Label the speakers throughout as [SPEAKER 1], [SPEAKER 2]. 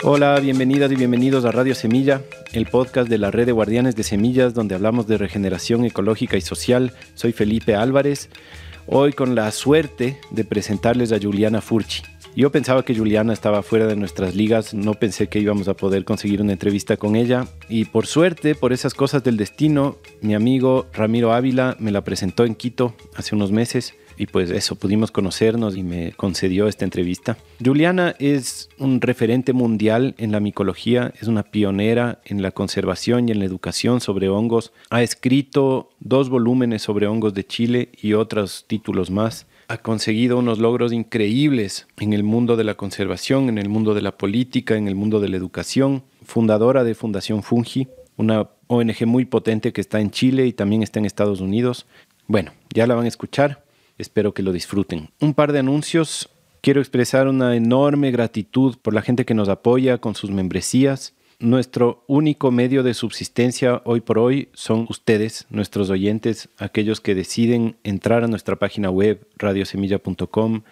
[SPEAKER 1] Hola, bienvenidas y bienvenidos a Radio Semilla, el podcast de la Red de Guardianes de Semillas, donde hablamos de regeneración ecológica y social. Soy Felipe Álvarez, hoy con la suerte de presentarles a Juliana Furchi. Yo pensaba que Juliana estaba fuera de nuestras ligas, no pensé que íbamos a poder conseguir una entrevista con ella, y por suerte, por esas cosas del destino, mi amigo Ramiro Ávila me la presentó en Quito hace unos meses. Y pues eso, pudimos conocernos y me concedió esta entrevista. Juliana es un referente mundial en la micología, es una pionera en la conservación y en la educación sobre hongos. Ha escrito 2 volúmenes sobre hongos de Chile y otros títulos más. Ha conseguido unos logros increíbles en el mundo de la conservación, en el mundo de la política, en el mundo de la educación. Fundadora de Fundación Fungi, una ONG muy potente que está en Chile y también está en Estados Unidos. Bueno, ya la van a escuchar. Espero que lo disfruten. Un par de anuncios. Quiero expresar una enorme gratitud por la gente que nos apoya con sus membresías. Nuestro único medio de subsistencia hoy por hoy son ustedes, nuestros oyentes, aquellos que deciden entrar a nuestra página web radiosemilla.com,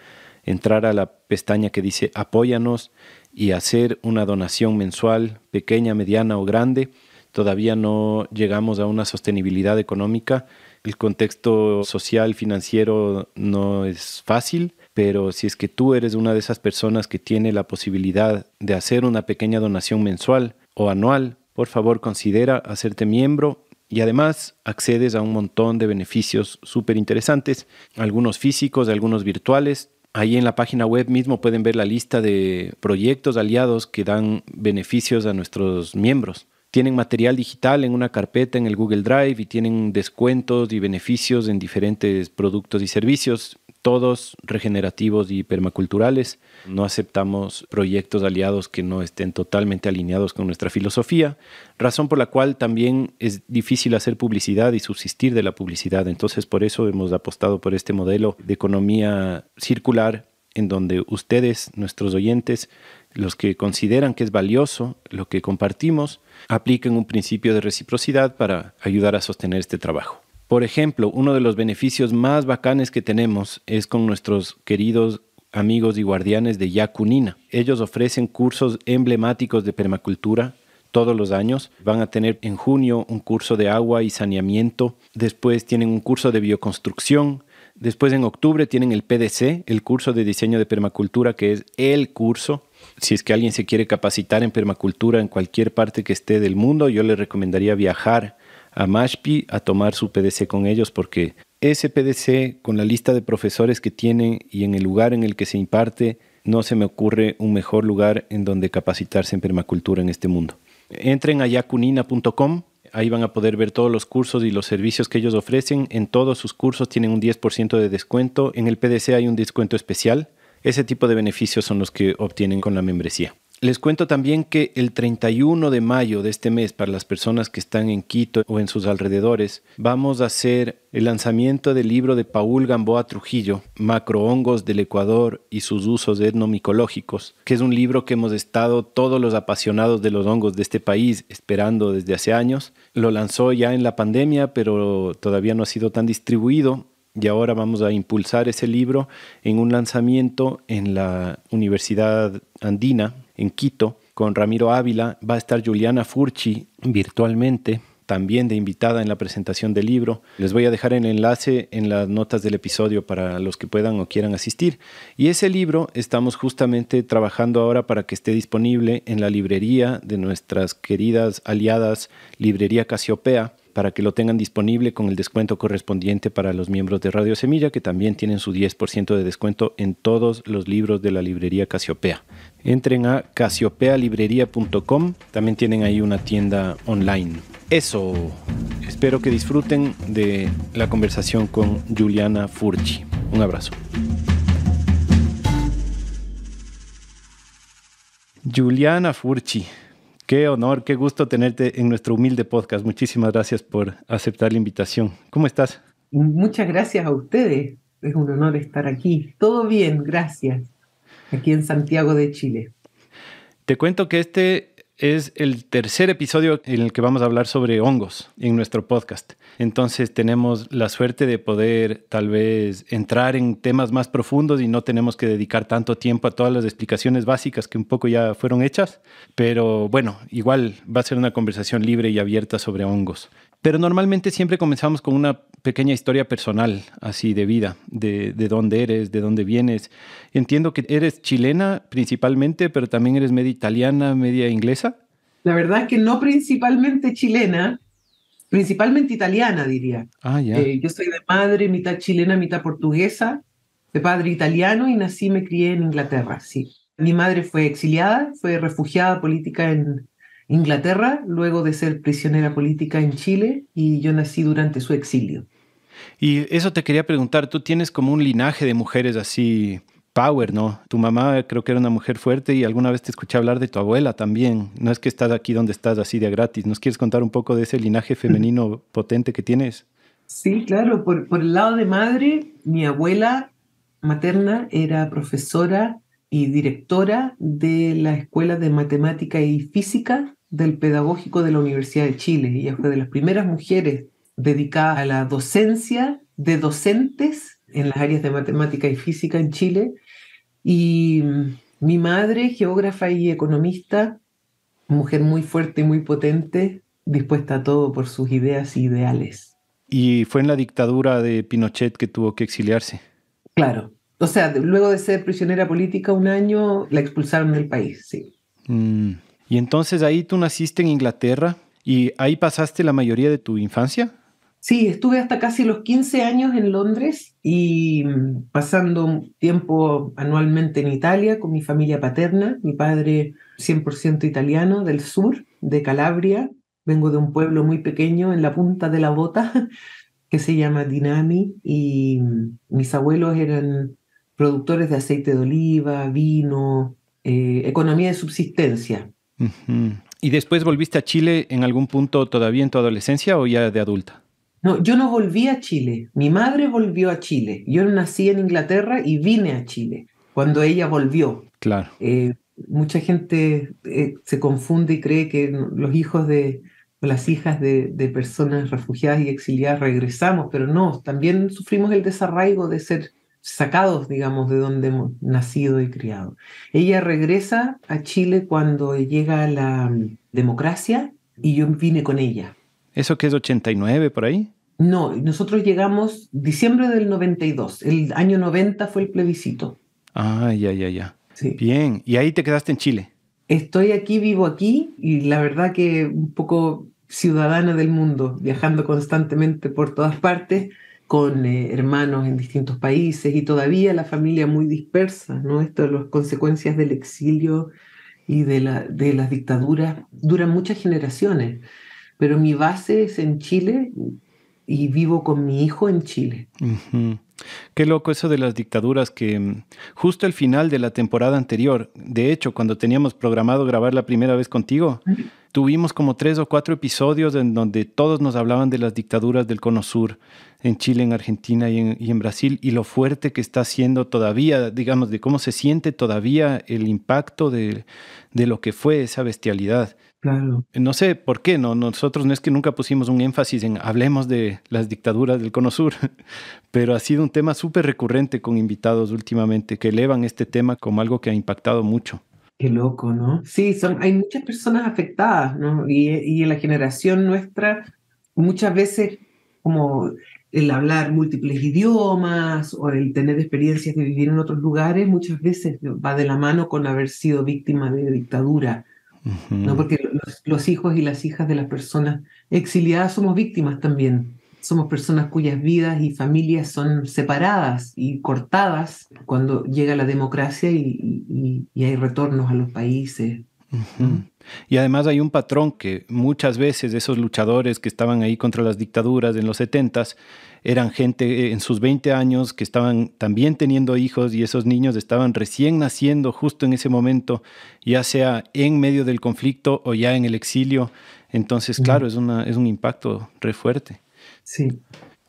[SPEAKER 1] entrar a la pestaña que dice Apóyanos y hacer una donación mensual, pequeña, mediana o grande. Todavía no llegamos a una sostenibilidad económica. El contexto social, financiero no es fácil, pero si es que tú eres una de esas personas que tiene la posibilidad de hacer una pequeña donación mensual o anual, por favor considera hacerte miembro y además accedes a un montón de beneficios súper interesantes, algunos físicos, algunos virtuales. Ahí en la página web mismo pueden ver la lista de proyectos aliados que dan beneficios a nuestros miembros. Tienen material digital en una carpeta en el Google Drive y tienen descuentos y beneficios en diferentes productos y servicios, todos regenerativos y permaculturales. No aceptamos proyectos aliados que no estén totalmente alineados con nuestra filosofía, razón por la cual también es difícil hacer publicidad y subsistir de la publicidad. Entonces, por eso hemos apostado por este modelo de economía circular, en donde ustedes, nuestros oyentes, los que consideran que es valioso lo que compartimos, apliquen un principio de reciprocidad para ayudar a sostener este trabajo. Por ejemplo, uno de los beneficios más bacanes que tenemos es con nuestros queridos amigos y guardianes de Yacunina. Ellos ofrecen cursos emblemáticos de permacultura todos los años. Van a tener en junio un curso de agua y saneamiento. Después tienen un curso de bioconstrucción. Después en octubre tienen el PDC, el curso de diseño de permacultura, que es el curso. Si es que alguien se quiere capacitar en permacultura en cualquier parte que esté del mundo, yo le recomendaría viajar a Mashpi a tomar su PDC con ellos, porque ese PDC, con la lista de profesores que tienen y en el lugar en el que se imparte, no se me ocurre un mejor lugar en donde capacitarse en permacultura en este mundo. Entren a yacunina.com. Ahí van a poder ver todos los cursos y los servicios que ellos ofrecen. En todos sus cursos tienen un 10% de descuento. En el PDC hay un descuento especial. Ese tipo de beneficios son los que obtienen con la membresía. Les cuento también que el 31 de mayo de este mes, para las personas que están en Quito o en sus alrededores, vamos a hacer el lanzamiento del libro de Paul Gamboa Trujillo, Macrohongos del Ecuador y sus usos etnomicológicos, que es un libro que hemos estado todos los apasionados de los hongos de este país esperando desde hace años. Lo lanzó ya en la pandemia, pero todavía no ha sido tan distribuido. Y ahora vamos a impulsar ese libro en un lanzamiento en la Universidad Andina, en Quito, con Ramiro Ávila. Va a estar Juliana Furchi virtualmente, también de invitada en la presentación del libro. Les voy a dejar el enlace en las notas del episodio para los que puedan o quieran asistir. Y ese libro estamos justamente trabajando ahora para que esté disponible en la librería de nuestras queridas aliadas Librería Casiopea, para que lo tengan disponible con el descuento correspondiente para los miembros de Radio Semilla, que también tienen su 10% de descuento en todos los libros de la librería Casiopea. Entren a casiopealibrería.com, también tienen ahí una tienda online. Eso, espero que disfruten de la conversación con Juliana Furchi. Un abrazo. Juliana Furchi. Qué honor, qué gusto tenerte en nuestro humilde podcast. Muchísimas gracias por aceptar la invitación. ¿Cómo estás?
[SPEAKER 2] Muchas gracias a ustedes. Es un honor estar aquí. Todo bien, gracias. Aquí en Santiago de Chile.
[SPEAKER 1] Te cuento que este es el tercer episodio en el que vamos a hablar sobre hongos en nuestro podcast. Entonces tenemos la suerte de poder tal vez entrar en temas más profundos y no tenemos que dedicar tanto tiempo a todas las explicaciones básicas que un poco ya fueron hechas. Pero bueno, igual va a ser una conversación libre y abierta sobre hongos. Pero normalmente siempre comenzamos con una pequeña historia personal, así de vida, de dónde eres, de dónde vienes. Entiendo que eres chilena principalmente, pero también eres media italiana, media inglesa.
[SPEAKER 2] La verdad es que no principalmente chilena, principalmente italiana, diría.
[SPEAKER 1] Ah, ya.
[SPEAKER 2] Yo soy de madre mitad chilena, mitad portuguesa, de padre italiano y nací y me crié en Inglaterra, sí. Mi madre fue exiliada, fue refugiada política en Inglaterra, luego de ser prisionera política en Chile, y yo nací durante su exilio.
[SPEAKER 1] Y eso te quería preguntar, tú tienes como un linaje de mujeres así power, ¿no? Tu mamá creo que era una mujer fuerte y alguna vez te escuché hablar de tu abuela también. No es que estás aquí donde estás así de gratis. ¿Nos quieres contar un poco de ese linaje femenino potente que tienes?
[SPEAKER 2] Sí, claro, por el lado de madre, mi abuela materna era profesora y directora de la Escuela de Matemática y Física del Pedagógico de la Universidad de Chile. Ella fue de las primeras mujeres dedicadas a la docencia de docentes en las áreas de matemática y física en Chile. Y mi madre, geógrafa y economista, mujer muy fuerte y muy potente, dispuesta a todo por sus ideas e ideales.
[SPEAKER 1] Y fue en la dictadura de Pinochet que tuvo que exiliarse.
[SPEAKER 2] Claro. O sea, luego de ser prisionera política un año, la expulsaron del país, sí.
[SPEAKER 1] Y entonces ahí tú naciste en Inglaterra y ahí pasaste la mayoría de tu infancia.
[SPEAKER 2] Sí, estuve hasta casi los 15 años en Londres y pasando tiempo anualmente en Italia con mi familia paterna. Mi padre 100% italiano del sur, de Calabria. Vengo de un pueblo muy pequeño en la punta de la bota que se llama Dinami y mis abuelos eran productores de aceite de oliva, vino, economía de subsistencia.
[SPEAKER 1] Uh-huh. ¿Y después volviste a Chile en algún punto todavía en tu adolescencia o ya de adulta?
[SPEAKER 2] No, yo no volví a Chile. Mi madre volvió a Chile. Yo nací en Inglaterra y vine a Chile cuando ella volvió.
[SPEAKER 1] Claro.
[SPEAKER 2] Mucha gente se confunde y cree que los hijos o las hijas de personas refugiadas y exiliadas regresamos, pero no, también sufrimos el desarraigo de ser sacados, digamos, de donde hemos nacido y criado. Ella regresa a Chile cuando llega la democracia y yo vine con ella.
[SPEAKER 1] ¿Eso qué es 89 por ahí?
[SPEAKER 2] No, nosotros llegamos diciembre del 92. El año 90 fue el plebiscito.
[SPEAKER 1] Ah, ya.
[SPEAKER 2] Sí.
[SPEAKER 1] Bien, ¿y ahí te quedaste en Chile?
[SPEAKER 2] Estoy aquí, vivo aquí y la verdad que un poco ciudadana del mundo, viajando constantemente por todas partes con hermanos en distintos países y todavía la familia muy dispersa, ¿no? Esto de las consecuencias del exilio y de las dictaduras duran muchas generaciones, pero mi base es en Chile y vivo con mi hijo en Chile.
[SPEAKER 1] Uh-huh. Qué loco eso de las dictaduras que justo al final de la temporada anterior, de hecho, cuando teníamos programado grabar la primera vez contigo, tuvimos como 3 o 4 episodios en donde todos nos hablaban de las dictaduras del Cono Sur, en Chile, en Argentina y en Brasil, y lo fuerte que está siendo todavía, digamos, de cómo se siente todavía el impacto de lo que fue esa bestialidad.
[SPEAKER 2] Claro.
[SPEAKER 1] No sé por qué, ¿no? Nosotros no es que nunca pusimos un énfasis en hablemos de las dictaduras del Cono Sur, pero ha sido un tema súper recurrente con invitados últimamente que elevan este tema como algo que ha impactado mucho.
[SPEAKER 2] Qué loco, ¿no? Sí, hay muchas personas afectadas, ¿no? Y en la generación nuestra, muchas veces como el hablar múltiples idiomas o el tener experiencias de vivir en otros lugares, muchas veces va de la mano con haber sido víctima de dictadura.
[SPEAKER 1] Uh-huh.
[SPEAKER 2] ¿No? Porque los hijos y las hijas de las personas exiliadas somos víctimas también. Somos personas cuyas vidas y familias son separadas y cortadas cuando llega la democracia y hay retornos a los países.
[SPEAKER 1] Uh-huh. Y además hay un patrón que muchas veces esos luchadores que estaban ahí contra las dictaduras en los 70s eran gente en sus 20 años que estaban también teniendo hijos y esos niños estaban recién naciendo justo en ese momento, ya sea en medio del conflicto o ya en el exilio. Entonces, claro, es un impacto re fuerte.
[SPEAKER 2] Sí.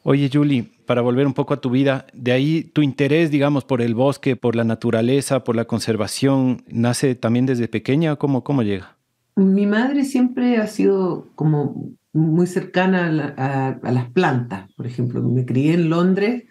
[SPEAKER 1] Oye, Julie, para volver un poco a tu vida, de ahí tu interés, digamos, por el bosque, por la naturaleza, por la conservación, ¿nace también desde pequeña? ¿Cómo llega?
[SPEAKER 2] Mi madre siempre ha sido como muy cercana a las plantas. Por ejemplo, me crié en Londres,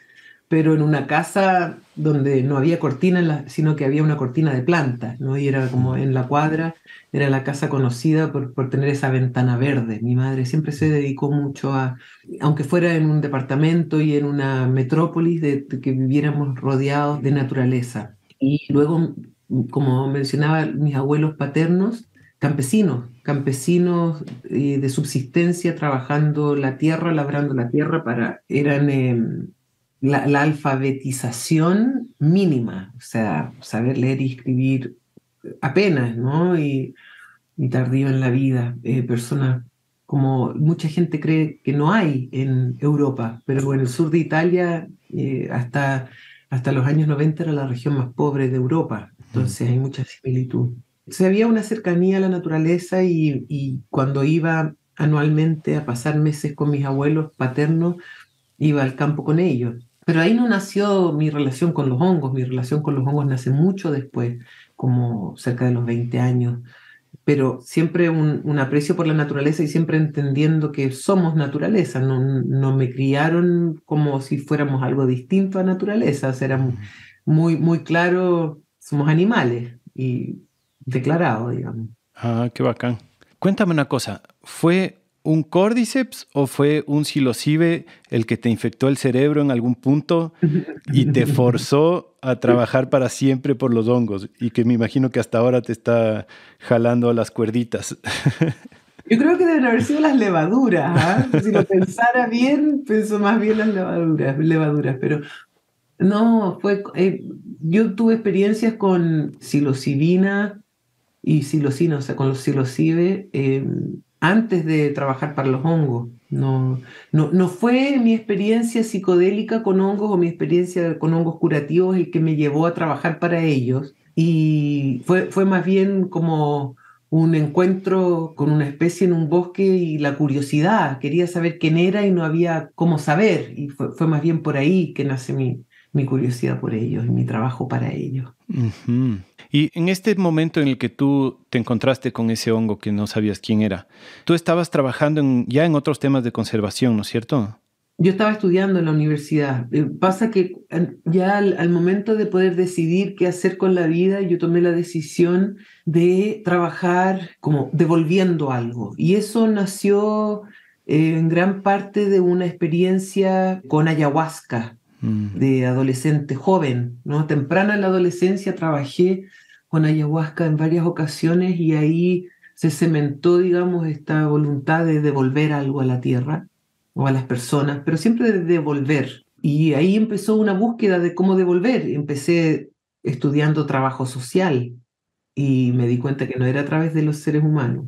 [SPEAKER 2] pero en una casa donde no había cortina, sino que había una cortina de plantas, ¿no? Y era como en la cuadra, era la casa conocida por tener esa ventana verde. Mi madre siempre se dedicó mucho a, aunque fuera en un departamento y en una metrópolis, de que viviéramos rodeados de naturaleza. Y luego, como mencionaba, mis abuelos paternos, campesinos de subsistencia, trabajando la tierra, labrando la tierra eran la alfabetización mínima, o sea, saber leer y escribir apenas, ¿no? Y tardío en la vida. Personas como mucha gente cree que no hay en Europa, pero en el sur de Italia, hasta los años 90 era la región más pobre de Europa, entonces hay mucha similitud. Entonces había una cercanía a la naturaleza y cuando iba anualmente a pasar meses con mis abuelos paternos, iba al campo con ellos. Pero ahí no nació mi relación con los hongos. Mi relación con los hongos nace mucho después, como cerca de los 20 años. Pero siempre un aprecio por la naturaleza y siempre entendiendo que somos naturaleza. No, no me criaron como si fuéramos algo distinto a naturaleza. O sea, era muy, muy claro, somos animales y declarado, digamos.
[SPEAKER 1] Ah, qué bacán. Cuéntame una cosa, ¿fue un Cordyceps o fue un psilocibe el que te infectó el cerebro en algún punto y te forzó a trabajar para siempre por los hongos? Y que me imagino que hasta ahora te está jalando las cuerditas.
[SPEAKER 2] Yo creo que deben haber sido las levaduras, ¿ah? Si lo pensara bien, pienso más bien las levaduras, pero no, yo tuve experiencias con psilocibina y psilocina, o sea, con los psilocibe, antes de trabajar para los hongos. No, no fue mi experiencia psicodélica con hongos o mi experiencia con hongos curativos el que me llevó a trabajar para ellos. Y fue más bien como un encuentro con una especie en un bosque y la curiosidad. Quería saber quién era y no había cómo saber. Y fue más bien por ahí que nace mi curiosidad por ellos y mi trabajo para ellos.
[SPEAKER 1] Ujú. Y en este momento en el que tú te encontraste con ese hongo que no sabías quién era, tú estabas trabajando ya en otros temas de conservación, ¿no es cierto?
[SPEAKER 2] Yo estaba estudiando en la universidad. Pasa que ya al momento de poder decidir qué hacer con la vida, yo tomé la decisión de trabajar como devolviendo algo. Y eso nació en gran parte de una experiencia con ayahuasca
[SPEAKER 1] Mm.
[SPEAKER 2] de adolescente joven, ¿no? Temprana en la adolescencia trabajé con ayahuasca en varias ocasiones y ahí se cementó, digamos, esta voluntad de devolver algo a la tierra o a las personas, pero siempre de devolver. Y ahí empezó una búsqueda de cómo devolver. Empecé estudiando trabajo social y me di cuenta que no era a través de los seres humanos.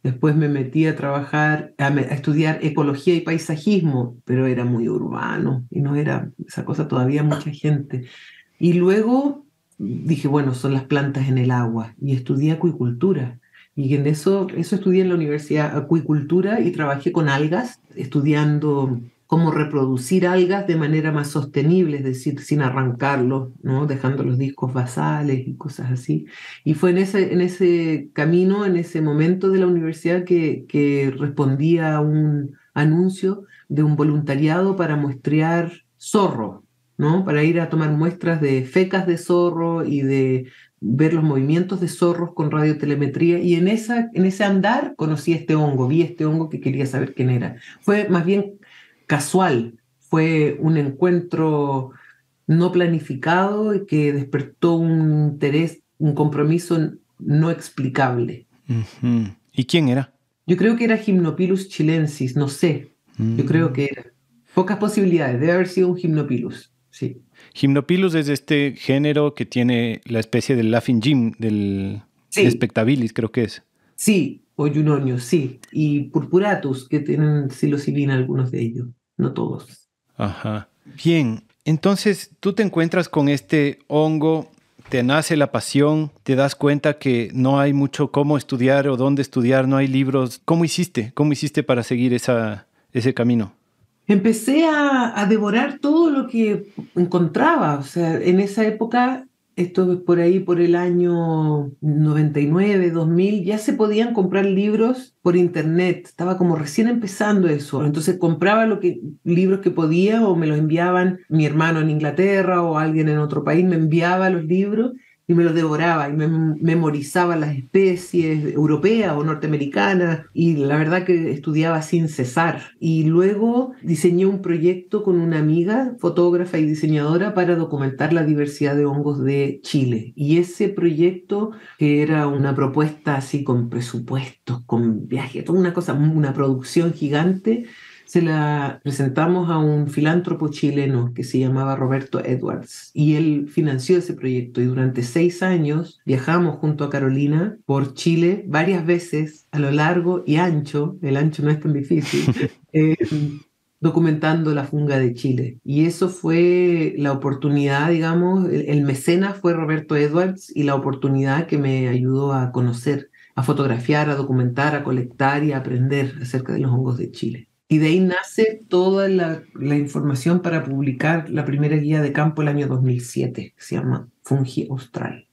[SPEAKER 2] Después me metí a trabajar, a estudiar ecología y paisajismo, pero era muy urbano y no era esa cosa todavía mucha gente. Y luego dije, bueno, son las plantas en el agua y estudié acuicultura. Y en eso estudié en la universidad acuicultura y trabajé con algas, estudiando cómo reproducir algas de manera más sostenible, es decir, sin arrancarlos, ¿no? Dejando los discos basales y cosas así. Y fue en ese camino, en ese momento de la universidad que respondí a un anuncio de un voluntariado para muestrear zorro, ¿no? Para ir a tomar muestras de fecas de zorro y de ver los movimientos de zorros con radiotelemetría. Y en ese andar conocí este hongo, vi este hongo que quería saber quién era. Fue más bien casual, fue un encuentro no planificado y que despertó un interés, un compromiso no explicable.
[SPEAKER 1] Ujú. ¿Y quién era?
[SPEAKER 2] Yo creo que era Gymnopilus chilensis, no sé, yo creo
[SPEAKER 1] Mm.
[SPEAKER 2] que era. Pocas posibilidades, debe haber sido un Gymnopilus, sí.
[SPEAKER 1] Gymnopilus es este género que tiene la especie del Laughing Jim, del
[SPEAKER 2] Sí,
[SPEAKER 1] Spectabilis, creo que es.
[SPEAKER 2] sí, o Junonius, sí. Y Purpuratus, que tienen psilocibina algunos de ellos, no todos.
[SPEAKER 1] Ajá. Bien, entonces tú te encuentras con este hongo, te nace la pasión, te das cuenta que no hay mucho cómo estudiar o dónde estudiar, no hay libros. ¿Cómo hiciste? ¿Cómo hiciste para seguir ese camino?
[SPEAKER 2] Empecé a devorar todo lo que encontraba. O sea, en esa época esto es por ahí, por el año 99, 2000, ya se podían comprar libros por internet. Estaba como recién empezando eso. Entonces compraba libros que podía o me los enviaban mi hermano en Inglaterra o alguien en otro país, me enviaba los libros y me los devoraba y me memorizaba las especies europeas o norteamericanas y la verdad que estudiaba sin cesar. Y luego diseñé un proyecto con una amiga, fotógrafa y diseñadora, para documentar la diversidad de hongos de Chile. Y ese proyecto, que era una propuesta así con presupuestos, con viajes, toda una cosa, una producción gigante, se la presentamos a un filántropo chileno que se llamaba Roberto Edwards y él financió ese proyecto y durante 6 años viajamos junto a Carolina por Chile varias veces a lo largo y ancho, el ancho no es tan difícil, eh, documentando la funga de Chile. Y eso fue la oportunidad, digamos, el mecenas fue Roberto Edwards y la oportunidad que me ayudó a conocer, a fotografiar, a documentar, a colectar y a aprender acerca de los hongos de Chile. Y de ahí nace toda la información para publicar la primera guía de campo el año 2007, que se llama Fungi Austral.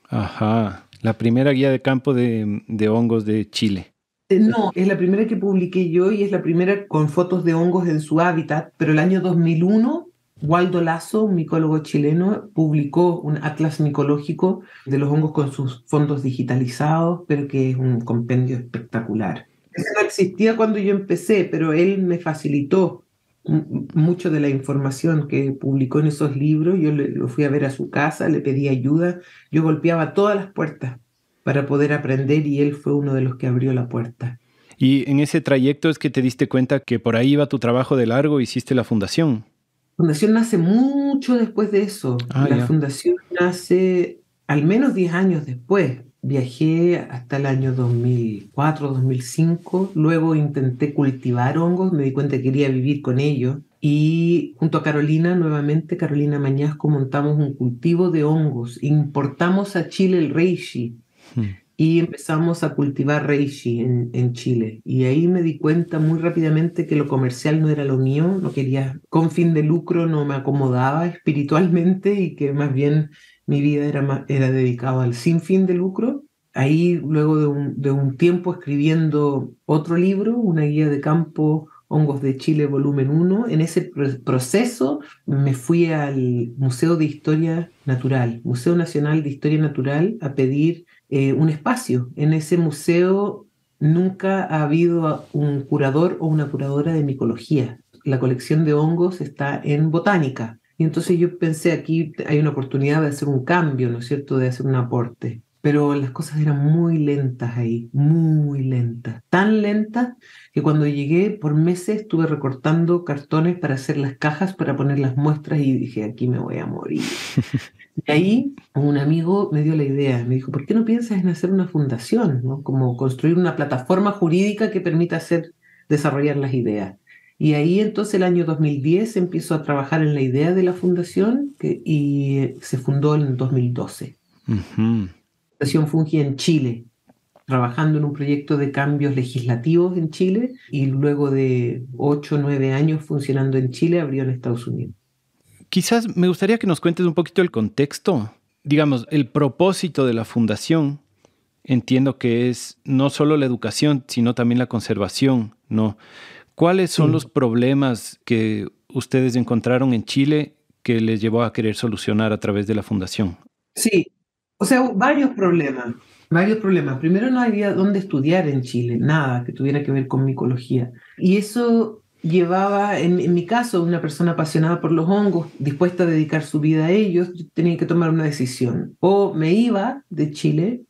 [SPEAKER 1] Ajá, la primera guía de campo de hongos de Chile.
[SPEAKER 2] No, es la primera que publiqué yo y es la primera con fotos de hongos en su hábitat, pero el año 2001, Waldo Lazo, un micólogo chileno, publicó un atlas micológico de los hongos con sus fondos digitalizados, pero que es un compendio espectacular. Eso no existía cuando yo empecé, pero él me facilitó mucho de la información que publicó en esos libros. Yo lo fui a ver a su casa, le pedí ayuda, yo golpeaba todas las puertas para poder aprender y él fue uno de los que abrió la puerta.
[SPEAKER 1] Y en ese trayecto es que te diste cuenta que por ahí iba tu trabajo de largo, hiciste la fundación.
[SPEAKER 2] La fundación nace mucho después de eso. La fundación nace al menos 10 años después. Viajé hasta el año 2004, 2005. Luego intenté cultivar hongos, me di cuenta que quería vivir con ellos. Y junto a Carolina, nuevamente, Carolina Mañasco, montamos un cultivo de hongos. Importamos a Chile el reishi. Y empezamos a cultivar reishi en Chile. Y ahí me di cuenta muy rápidamente que lo comercial no era lo mío, no quería, con fin de lucro no me acomodaba espiritualmente y que más bien mi vida era dedicada al sin fin de lucro. Ahí, luego de un tiempo escribiendo otro libro, una guía de campo, Hongos de Chile, volumen 1, en ese proceso me fui al Museo de Historia Natural, Museo Nacional de Historia Natural, a pedir un espacio. En ese museo nunca ha habido un curador o una curadora de micología. La colección de hongos está en botánica. Y entonces yo pensé, aquí hay una oportunidad de hacer un cambio, ¿no es cierto?, de hacer un aporte. Pero las cosas eran muy lentas ahí, muy lentas. Tan lentas que cuando llegué por meses estuve recortando cartones para hacer las cajas, para poner las muestras y dije, aquí me voy a morir. Y ahí un amigo me dio la idea, me dijo, ¿por qué no piensas en hacer una fundación, ¿no? Como construir una plataforma jurídica que permita desarrollar las ideas. Y ahí entonces el año 2010 empiezo a trabajar en la idea de la fundación y se fundó en 2012.
[SPEAKER 1] Uh-huh.
[SPEAKER 2] Fundación Fungi en Chile, trabajando en un proyecto de cambios legislativos en Chile y luego de 8 o 9 años funcionando en Chile abrió en Estados Unidos.
[SPEAKER 1] Quizás me gustaría que nos cuentes un poquito el contexto, digamos, el propósito de la fundación. Entiendo que es no solo la educación, sino también la conservación, ¿no? ¿Cuáles son los problemas que ustedes encontraron en Chile que les llevó a querer solucionar a través de la fundación?
[SPEAKER 2] Sí, o sea, varios problemas. Primero, no había dónde estudiar en Chile, nada que tuviera que ver con micología. Y eso llevaba, en mi caso, una persona apasionada por los hongos, dispuesta a dedicar su vida a ellos, yo tenía que tomar una decisión. O me iba de Chile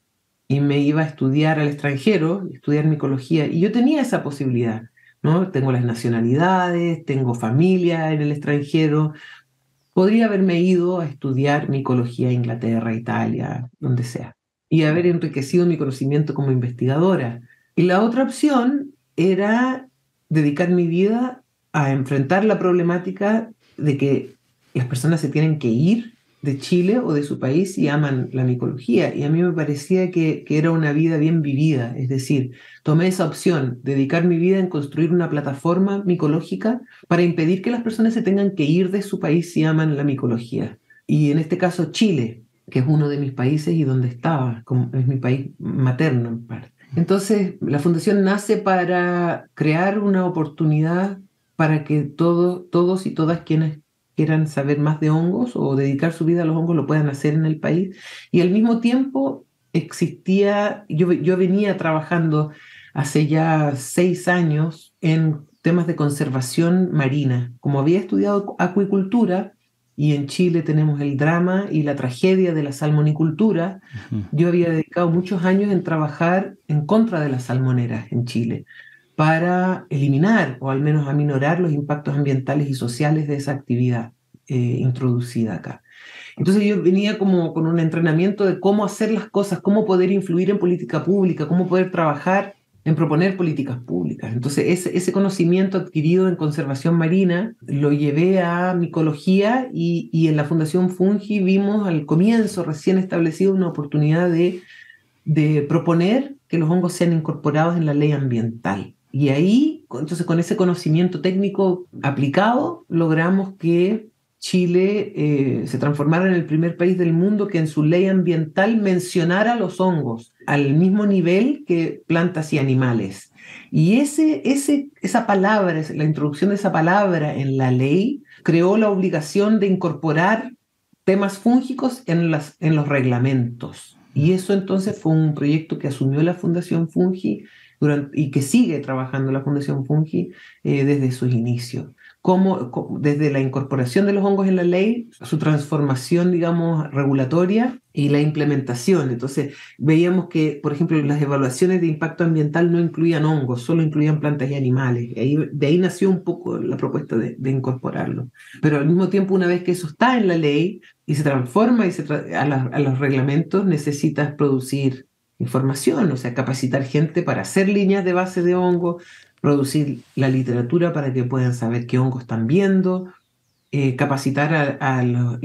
[SPEAKER 2] y me iba a estudiar al extranjero, estudiar micología, y yo tenía esa posibilidad, ¿no? Tengo las nacionalidades, tengo familia en el extranjero. Podría haberme ido a estudiar micología a Inglaterra, Italia, donde sea, y haber enriquecido mi conocimiento como investigadora. Y la otra opción era dedicar mi vida a enfrentar la problemática de que las personas se tienen que ir de Chile o de su país y aman la micología. Y a mí me parecía que era una vida bien vivida. Es decir, tomé esa opción, dedicar mi vida en construir una plataforma micológica para impedir que las personas se tengan que ir de su país si aman la micología. Y en este caso Chile. que es uno de mis países y donde estaba, como es mi país materno en parte. Entonces, la fundación nace para crear una oportunidad para que todos y todas quienes quieran saber más de hongos o dedicar su vida a los hongos lo puedan hacer en el país. Y al mismo tiempo existía, yo venía trabajando hace ya 6 años en temas de conservación marina. Como había estudiado acuicultura, y en Chile tenemos el drama y la tragedia de la salmonicultura,
[SPEAKER 1] Ujú.
[SPEAKER 2] yo había dedicado muchos años en trabajar en contra de las salmoneras en Chile para eliminar o al menos aminorar los impactos ambientales y sociales de esa actividad introducida acá. Entonces yo venía como con un entrenamiento de cómo hacer las cosas, cómo poder influir en política pública, cómo poder trabajar en proponer políticas públicas. Entonces ese conocimiento adquirido en conservación marina lo llevé a micología y en la Fundación Fungi vimos al comienzo recién establecido una oportunidad de proponer que los hongos sean incorporados en la ley ambiental. Y ahí, entonces con ese conocimiento técnico aplicado, logramos que Chile se transformara en el primer país del mundo que en su ley ambiental mencionara los hongos al mismo nivel que plantas y animales. Y esa palabra, la introducción de esa palabra en la ley, creó la obligación de incorporar temas fúngicos en los reglamentos. Y eso entonces fue un proyecto que asumió la Fundación Fungi y que sigue trabajando la Fundación Fungi desde sus inicios. Desde la incorporación de los hongos en la ley, su transformación, digamos, regulatoria y la implementación. Entonces, veíamos que, por ejemplo, las evaluaciones de impacto ambiental no incluían hongos, solo incluían plantas y animales. De ahí nació un poco la propuesta de incorporarlo. Pero al mismo tiempo, una vez que eso está en la ley y se transforma a los reglamentos, necesitas producir información, o sea, capacitar gente para hacer líneas de base de hongo, producir la literatura para que puedan saber qué hongos están viendo, capacitar a los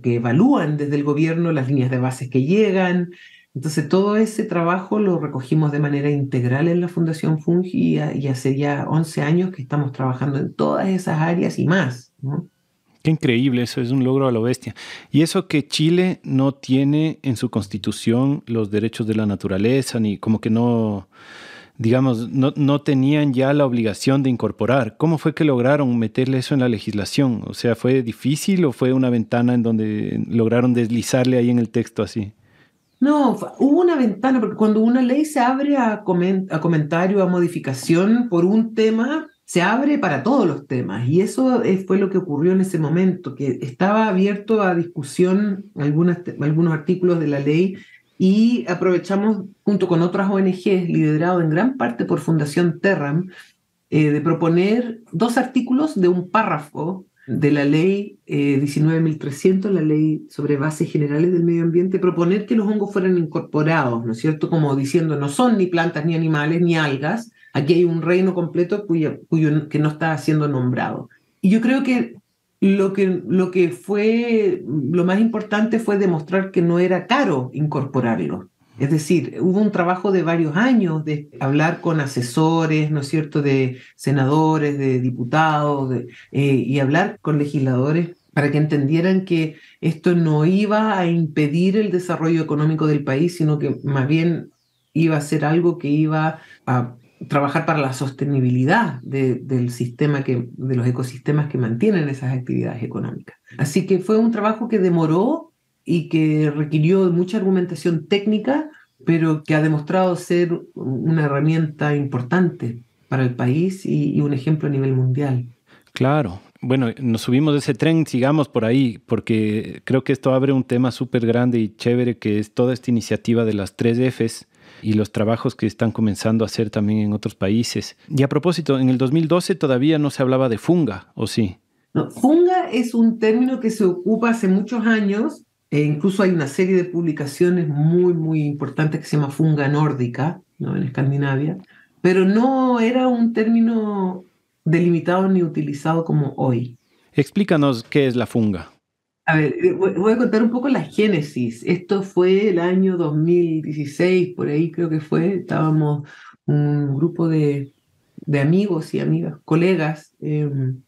[SPEAKER 2] que evalúan desde el gobierno las líneas de bases que llegan. Entonces, todo ese trabajo lo recogimos de manera integral en la Fundación Fungi y hace ya 11 años que estamos trabajando en todas esas áreas y más, ¿no?
[SPEAKER 1] Qué increíble, eso es un logro a lo bestia. Y eso que Chile no tiene en su constitución los derechos de la naturaleza, ni como que no, digamos, no tenían ya la obligación de incorporar. ¿Cómo fue que lograron meterle eso en la legislación? O sea, ¿fue difícil o fue una ventana en donde lograron deslizarle ahí en el texto así?
[SPEAKER 2] No, hubo una ventana, porque cuando una ley se abre a comentario, a modificación por un tema, se abre para todos los temas. Y eso fue lo que ocurrió en ese momento, que estaba abierto a discusión algunos artículos de la ley y aprovechamos, junto con otras ONGs, liderado en gran parte por Fundación Terram, de proponer 2 artículos de un párrafo de la ley 19.300, la ley sobre bases generales del medio ambiente, proponer que los hongos fueran incorporados, ¿no es cierto? Como diciendo, no son ni plantas, ni animales, ni algas, aquí hay un reino completo que no está siendo nombrado. Y yo creo que lo que fue lo más importante fue demostrar que no era caro incorporarlo. Es decir, hubo un trabajo de varios años de hablar con asesores, ¿no es cierto?, de senadores, de diputados, y hablar con legisladores para que entendieran que esto no iba a impedir el desarrollo económico del país, sino que más bien iba a ser algo que iba a trabajar para la sostenibilidad del sistema de los ecosistemas que mantienen esas actividades económicas. Así que fue un trabajo que demoró y que requirió mucha argumentación técnica, pero que ha demostrado ser una herramienta importante para el país y un ejemplo a nivel mundial.
[SPEAKER 1] Claro. Bueno, nos subimos de ese tren, sigamos por ahí, porque creo que esto abre un tema súper grande y chévere, que es toda esta iniciativa de las 3Fs y los trabajos que están comenzando a hacer también en otros países. Y a propósito, en el 2012 todavía no se hablaba de funga, ¿o sí?
[SPEAKER 2] No, funga es un término que se ocupa hace muchos años, e incluso hay una serie de publicaciones muy, muy importantes que se llama funga nórdica, ¿no?, en Escandinavia, pero no era un término delimitado ni utilizado como hoy.
[SPEAKER 1] Explícanos qué es la funga.
[SPEAKER 2] A ver, voy a contar un poco la génesis. Esto fue el año 2016, por ahí creo que fue. Estábamos un grupo de amigos y amigas, colegas. En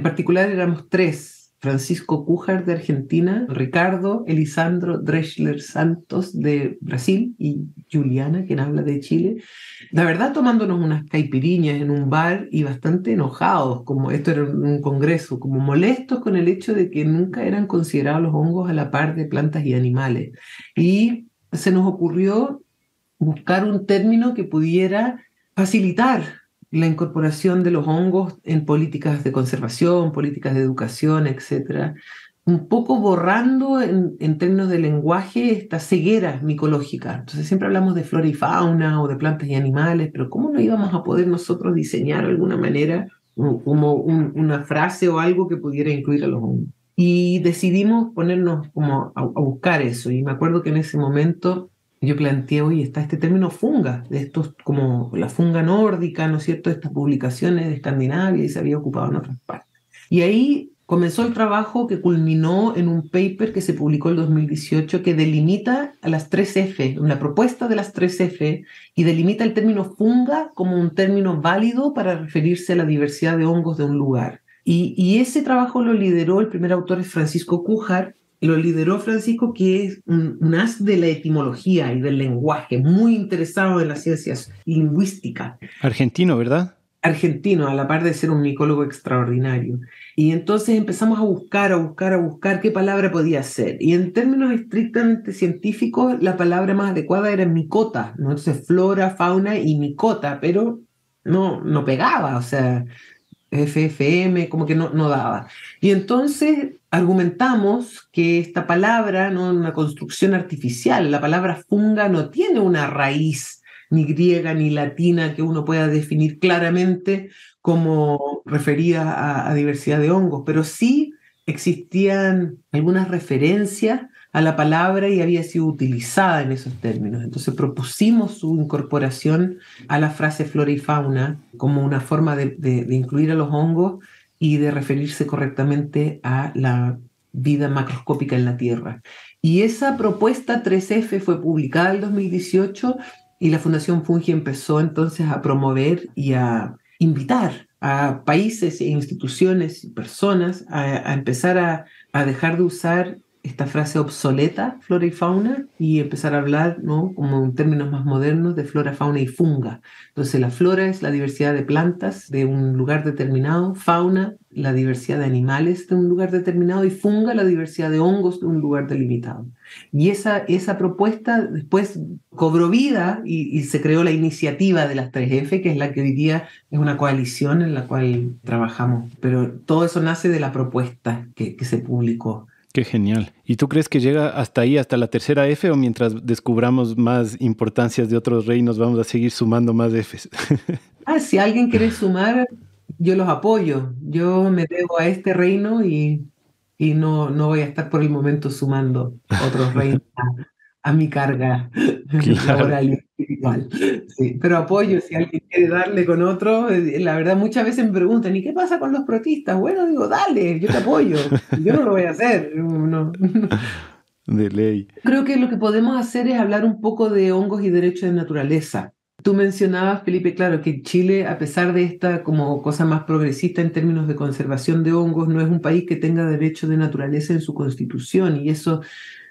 [SPEAKER 2] particular éramos 3. Francisco Cújar de Argentina, Ricardo Elisandro Dreschler Santos de Brasil y Juliana, quien habla de Chile. La verdad, tomándonos unas caipiriñas en un bar y bastante enojados, como esto era un congreso, como molestos con el hecho de que nunca eran considerados los hongos a la par de plantas y animales. Y se nos ocurrió buscar un término que pudiera facilitar la incorporación de los hongos en políticas de conservación, políticas de educación, etcétera, un poco borrando en términos de lenguaje esta ceguera micológica. Entonces siempre hablamos de flora y fauna o de plantas y animales, pero ¿cómo no íbamos a poder nosotros diseñar de alguna manera como una frase o algo que pudiera incluir a los hongos? Y decidimos ponernos como a buscar eso. Y me acuerdo que en ese momento yo planteé, oye, está este término funga, de estos como la funga nórdica, ¿no es cierto?, estas publicaciones de Escandinavia y se había ocupado en otras partes. Y ahí comenzó el trabajo que culminó en un paper que se publicó en 2018 que delimita a las 3F, una propuesta de las 3F, y delimita el término funga como un término válido para referirse a la diversidad de hongos de un lugar. Y ese trabajo lo lideró, el primer autor es Francisco Cújar, lo lideró Francisco, que es un as de la etimología y del lenguaje, muy interesado en las ciencias lingüísticas.
[SPEAKER 1] Argentino, ¿verdad?
[SPEAKER 2] Argentino, a la par de ser un micólogo extraordinario. Y entonces empezamos a buscar qué palabra podía ser. Y en términos estrictamente científicos, la palabra más adecuada era micota, ¿no? Entonces, flora, fauna y micota, pero no pegaba, o sea, FFM, como que no daba. Y entonces argumentamos que esta palabra, ¿no?, una construcción artificial, la palabra funga no tiene una raíz ni griega ni latina que uno pueda definir claramente como referida a diversidad de hongos, pero sí existían algunas referencias a la palabra y había sido utilizada en esos términos. Entonces propusimos su incorporación a la frase flora y fauna como una forma de incluir a los hongos y de referirse correctamente a la vida macroscópica en la Tierra. Y esa propuesta 3F fue publicada en 2018 y la Fundación Fungi empezó entonces a promover y a invitar a países e instituciones y personas a empezar a dejar de usar esta frase obsoleta, flora y fauna, y empezar a hablar, ¿no?, como en términos más modernos, de flora, fauna y funga. Entonces la flora es la diversidad de plantas de un lugar determinado, fauna, la diversidad de animales de un lugar determinado, y funga, la diversidad de hongos de un lugar delimitado. Y esa propuesta después cobró vida y se creó la iniciativa de las 3F, que es la que hoy día es una coalición en la cual trabajamos. Pero todo eso nace de la propuesta que se publicó.
[SPEAKER 1] Qué genial. ¿Y tú crees que llega hasta ahí, hasta la tercera F, o mientras descubramos más importancias de otros reinos vamos a seguir sumando más Fs?
[SPEAKER 2] Si alguien quiere sumar, yo los apoyo. Yo me debo a este reino y no voy a estar por el momento sumando otros reinos a mi carga laboral y espiritual. Sí, pero apoyo si alguien quiere darle con otro. La verdad, muchas veces me preguntan, ¿y qué pasa con los protistas? Bueno, digo, dale, yo te apoyo. Yo no lo voy a hacer. No.
[SPEAKER 1] De ley.
[SPEAKER 2] Creo que lo que podemos hacer es hablar un poco de hongos y derechos de naturaleza. Tú mencionabas, Felipe, claro, que Chile, a pesar de esta como cosa más progresista en términos de conservación de hongos, no es un país que tenga derechos de naturaleza en su constitución, y eso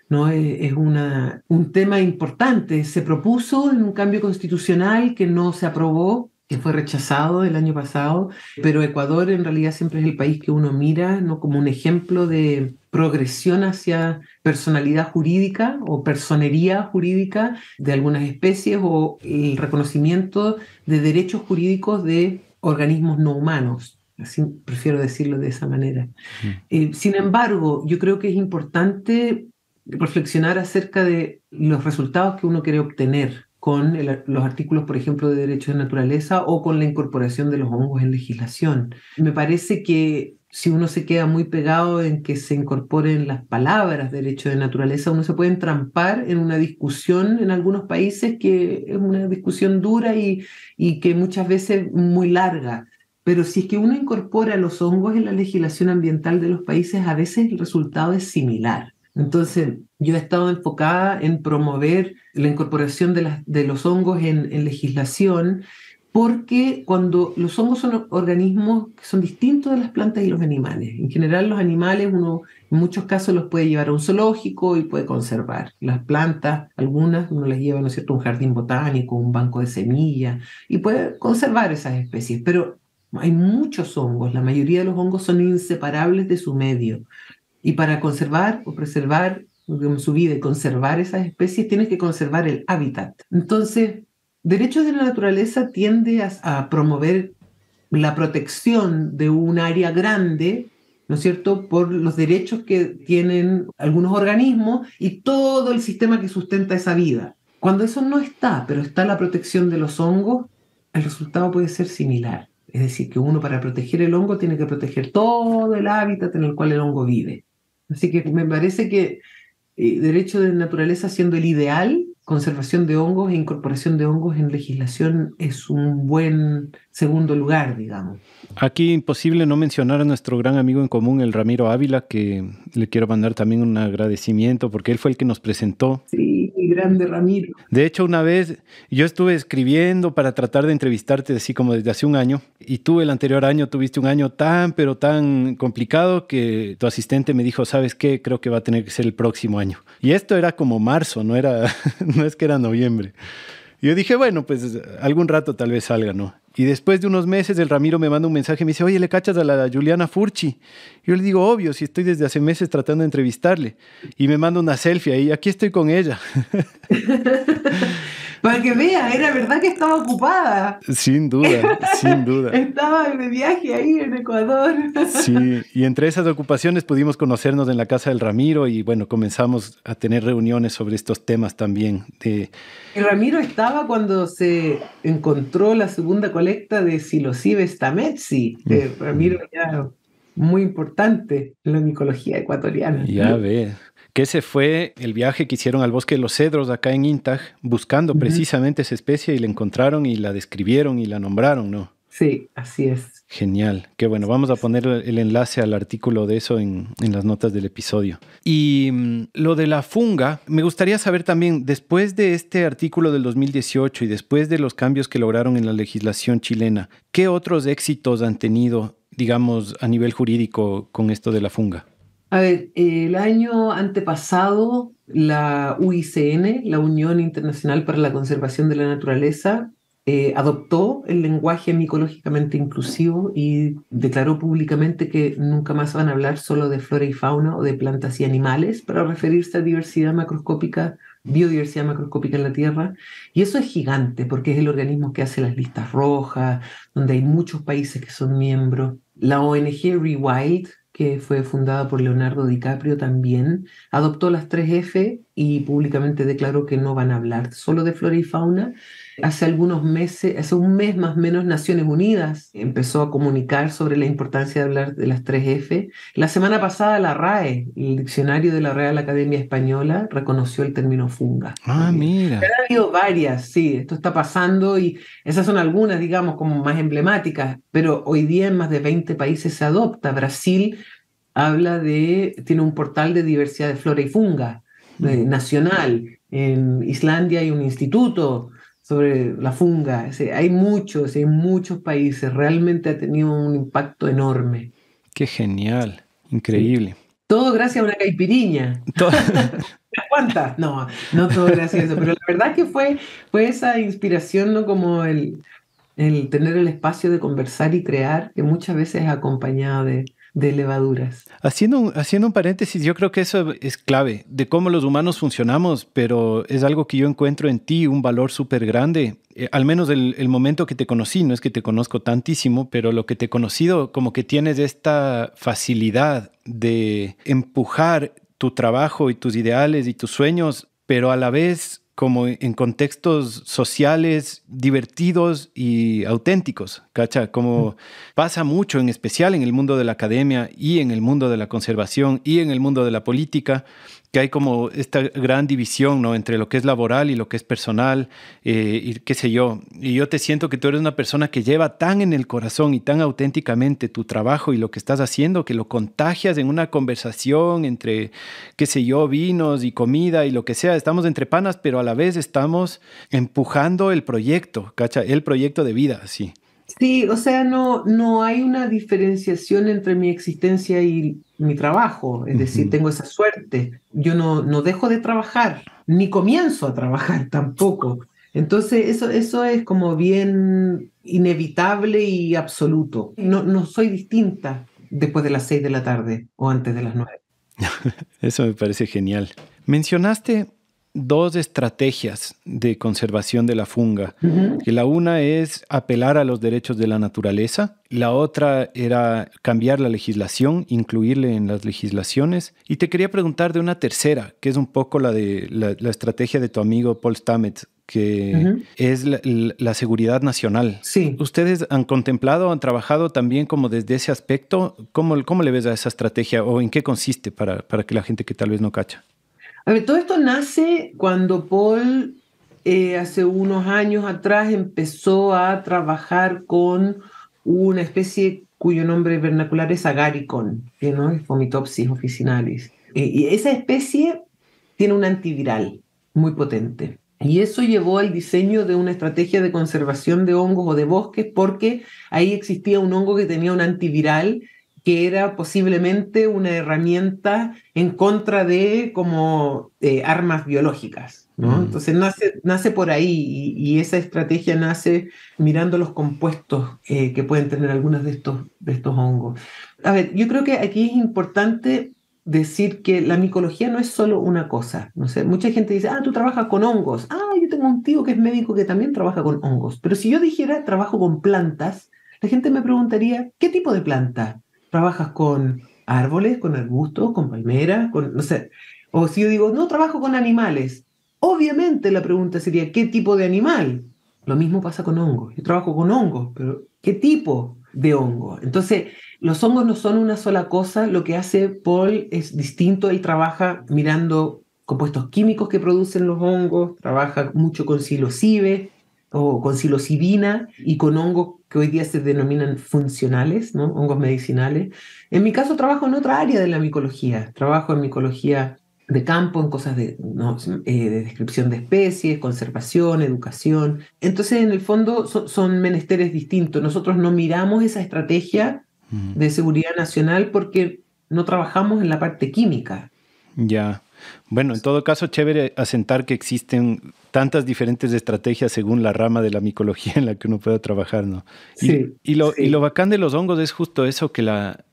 [SPEAKER 2] no es un tema importante. Se propuso en un cambio constitucional que no se aprobó, que fue rechazado el año pasado, pero Ecuador en realidad siempre es el país que uno mira, ¿no?, como un ejemplo de progresión hacia personalidad jurídica o personería jurídica de algunas especies, o el reconocimiento de derechos jurídicos de organismos no humanos. Así prefiero decirlo de esa manera. Sin embargo, yo creo que es importante reflexionar acerca de los resultados que uno quiere obtener con los artículos, por ejemplo, de derechos de naturaleza o con la incorporación de los hongos en legislación. Me parece que si uno se queda muy pegado en que se incorporen las palabras derecho de naturaleza, uno se puede entrampar en una discusión en algunos países que es una discusión dura y que muchas veces muy larga. Pero si es que uno incorpora los hongos en la legislación ambiental de los países, a veces el resultado es similar. Entonces, yo he estado enfocada en promover la incorporación de los hongos en legislación, porque cuando los hongos son organismos que son distintos de las plantas y los animales. En general, los animales uno en muchos casos los puede llevar a un zoológico y puede conservar. Las plantas, algunas uno las lleva, ¿no es cierto?, a un jardín botánico, un banco de semillas, y puede conservar esas especies. Pero hay muchos hongos, la mayoría de los hongos son inseparables de su medio. Y para conservar o preservar su vida y conservar esas especies, tienes que conservar el hábitat. Entonces, Derechos de la Naturaleza tiende a promover la protección de un área grande, ¿no es cierto?, por los derechos que tienen algunos organismos y todo el sistema que sustenta esa vida. Cuando eso no está, pero está la protección de los hongos, el resultado puede ser similar. Es decir, que uno para proteger el hongo tiene que proteger todo el hábitat en el cual el hongo vive. Así que me parece que derecho de naturaleza siendo el ideal, conservación de hongos e incorporación de hongos en legislación es un buen segundo lugar, digamos.
[SPEAKER 1] Aquí imposible no mencionar a nuestro gran amigo en común, el Ramiro Ávila, que le quiero mandar también un agradecimiento porque él fue el que nos presentó.
[SPEAKER 2] Sí, grande Ramiro.
[SPEAKER 1] De hecho, una vez yo estuve escribiendo para tratar de entrevistarte así como desde hace un año y tú el anterior año tuviste un año pero tan complicado que tu asistente me dijo, ¿sabes qué? Creo que va a tener que ser el próximo año. Y esto era como marzo, no es que era noviembre. Y yo dije, bueno, pues algún rato tal vez salga, ¿no? Y después de unos meses el Ramiro me manda un mensaje y me dice, oye, ¿le cachas a la Juliana Furchi? Y yo le digo, obvio, si estoy desde hace meses tratando de entrevistarle. Y me manda una selfie ahí, aquí estoy con ella.
[SPEAKER 2] Para que vea, era verdad que estaba ocupada.
[SPEAKER 1] Sin duda, sin duda.
[SPEAKER 2] Estaba de viaje ahí en Ecuador.
[SPEAKER 1] Sí, y entre esas ocupaciones pudimos conocernos en la casa del Ramiro y bueno, comenzamos a tener reuniones sobre estos temas también.
[SPEAKER 2] Y Ramiro estaba cuando se encontró la segunda colecta de Psilocybes tametsi. Ramiro ya muy importante en la micología ecuatoriana.
[SPEAKER 1] Ya ves. Que ese fue el viaje que hicieron al Bosque de los Cedros acá en Intag, buscando precisamente esa especie y la encontraron y la describieron y la nombraron, ¿no?
[SPEAKER 2] Sí, así es.
[SPEAKER 1] Genial. Qué bueno. Vamos a poner el enlace al artículo de eso en las notas del episodio. Y lo de la funga, me gustaría saber también, después de este artículo del 2018 y después de los cambios que lograron en la legislación chilena, ¿qué otros éxitos han tenido, digamos, a nivel jurídico con esto de la funga?
[SPEAKER 2] A ver, el año antepasado, la UICN, la Unión Internacional para la Conservación de la Naturaleza, adoptó el lenguaje micológicamente inclusivo y declaró públicamente que nunca más van a hablar solo de flora y fauna o de plantas y animales para referirse a diversidad macroscópica, biodiversidad macroscópica en la Tierra. Y eso es gigante porque es el organismo que hace las listas rojas, donde hay muchos países que son miembros. La ONG Rewild, que fue fundada por Leonardo DiCaprio también, adoptó las 3F y públicamente declaró que no van a hablar solo de flora y fauna. Hace algunos meses, hace un mes más o menos, Naciones Unidas empezó a comunicar sobre la importancia de hablar de las 3F. La semana pasada la RAE, el diccionario de la Real Academia Española, reconoció el término funga.
[SPEAKER 1] Ah, mira.
[SPEAKER 2] Ha habido varias, sí, esto está pasando y esas son algunas, digamos, como más emblemáticas, pero hoy día en más de 20 países se adopta. Brasil tiene un portal de diversidad de flora y funga nacional. En Islandia hay un instituto sobre la funga. Hay muchos países. Realmente ha tenido un impacto enorme.
[SPEAKER 1] Qué genial, increíble.
[SPEAKER 2] Sí. Todo gracias a una caipiriña. ¿Cuántas? No todo gracias a eso, pero la verdad es que fue esa inspiración, ¿no? Como el tener el espacio de conversar y crear, que muchas veces es acompañado de levaduras.
[SPEAKER 1] Haciendo un paréntesis, yo creo que eso es clave de cómo los humanos funcionamos, pero es algo que yo encuentro en ti, un valor súper grande. Al menos el momento que te conocí, no es que te conozco tantísimo, pero lo que te he conocido, como que tienes esta facilidad de empujar tu trabajo y tus ideales y tus sueños, pero a la vez como en contextos sociales divertidos y auténticos, ¿cacha? Como pasa mucho, en especial en el mundo de la academia y en el mundo de la conservación y en el mundo de la política, que hay como esta gran división, ¿no? Entre lo que es laboral y lo que es personal, y qué sé yo. Y yo te siento que tú eres una persona que lleva tan en el corazón y tan auténticamente tu trabajo y lo que estás haciendo, que lo contagias en una conversación entre, qué sé yo, vinos y comida y lo que sea. Estamos entre panas, pero a la vez estamos empujando el proyecto, ¿cacha? El proyecto de vida, sí.
[SPEAKER 2] Sí, o sea, no hay una diferenciación entre mi existencia y mi trabajo, es decir,
[SPEAKER 1] Ujú.
[SPEAKER 2] tengo esa suerte. Yo no dejo de trabajar, ni comienzo a trabajar tampoco. Entonces, eso es como bien inevitable y absoluto. No soy distinta después de las 6 de la tarde o antes de las 9.
[SPEAKER 1] Eso me parece genial. Mencionaste dos estrategias de conservación de la funga,
[SPEAKER 2] Ujú.
[SPEAKER 1] que la una es apelar a los derechos de la naturaleza, la otra era cambiar la legislación, incluirle en las legislaciones, y te quería preguntar de una tercera, que es un poco la de la estrategia de tu amigo Paul Stamets, que
[SPEAKER 2] Ujú.
[SPEAKER 1] es la seguridad nacional.
[SPEAKER 2] Sí.
[SPEAKER 1] ¿Ustedes han contemplado, han trabajado también como desde ese aspecto? ¿Cómo le ves a esa estrategia o en qué consiste para que la gente que tal vez no cacha?
[SPEAKER 2] A ver, todo esto nace cuando Paul, hace unos años atrás, empezó a trabajar con una especie cuyo nombre vernacular es agaricón, ¿no? Es Fomitopsis officinalis. Y esa especie tiene un antiviral muy potente. Y eso llevó al diseño de una estrategia de conservación de hongos o de bosques, porque ahí existía un hongo que tenía un antiviral que era posiblemente una herramienta en contra de como armas biológicas, ¿no?
[SPEAKER 1] Mm.
[SPEAKER 2] Entonces nace por ahí y esa estrategia nace mirando los compuestos que pueden tener algunos de estos hongos. A ver, yo creo que aquí es importante decir que la micología no es solo una cosa. No sé, mucha gente dice, tú trabajas con hongos. Yo tengo un tío que es médico que también trabaja con hongos. Pero si yo dijera trabajo con plantas, la gente me preguntaría, ¿qué tipo de planta? ¿Trabajas con árboles, con arbustos, con palmeras? No sé. O si yo digo, no, trabajo con animales. Obviamente la pregunta sería, ¿qué tipo de animal? Lo mismo pasa con hongos. Yo trabajo con hongos, pero ¿qué tipo de hongo? Entonces, los hongos no son una sola cosa. Lo que hace Paul es distinto. Él trabaja mirando compuestos químicos que producen los hongos, trabaja mucho con psilocibe o con psilocibina y con hongos que hoy día se denominan funcionales, ¿no? Hongos medicinales. En mi caso trabajo en otra área de la micología. Trabajo en micología de campo, en cosas de, ¿no? De descripción de especies, conservación, educación. Entonces, en el fondo, son menesteres distintos. Nosotros no miramos esa estrategia
[SPEAKER 1] Mm.
[SPEAKER 2] de seguridad nacional porque no trabajamos en la parte química.
[SPEAKER 1] Ya. Bueno, en todo caso, chévere asentar que existen tantas diferentes estrategias según la rama de la micología en la que uno pueda trabajar, ¿no? Y,
[SPEAKER 2] Sí,
[SPEAKER 1] y lo
[SPEAKER 2] sí.
[SPEAKER 1] bacán de los hongos es justo eso, que la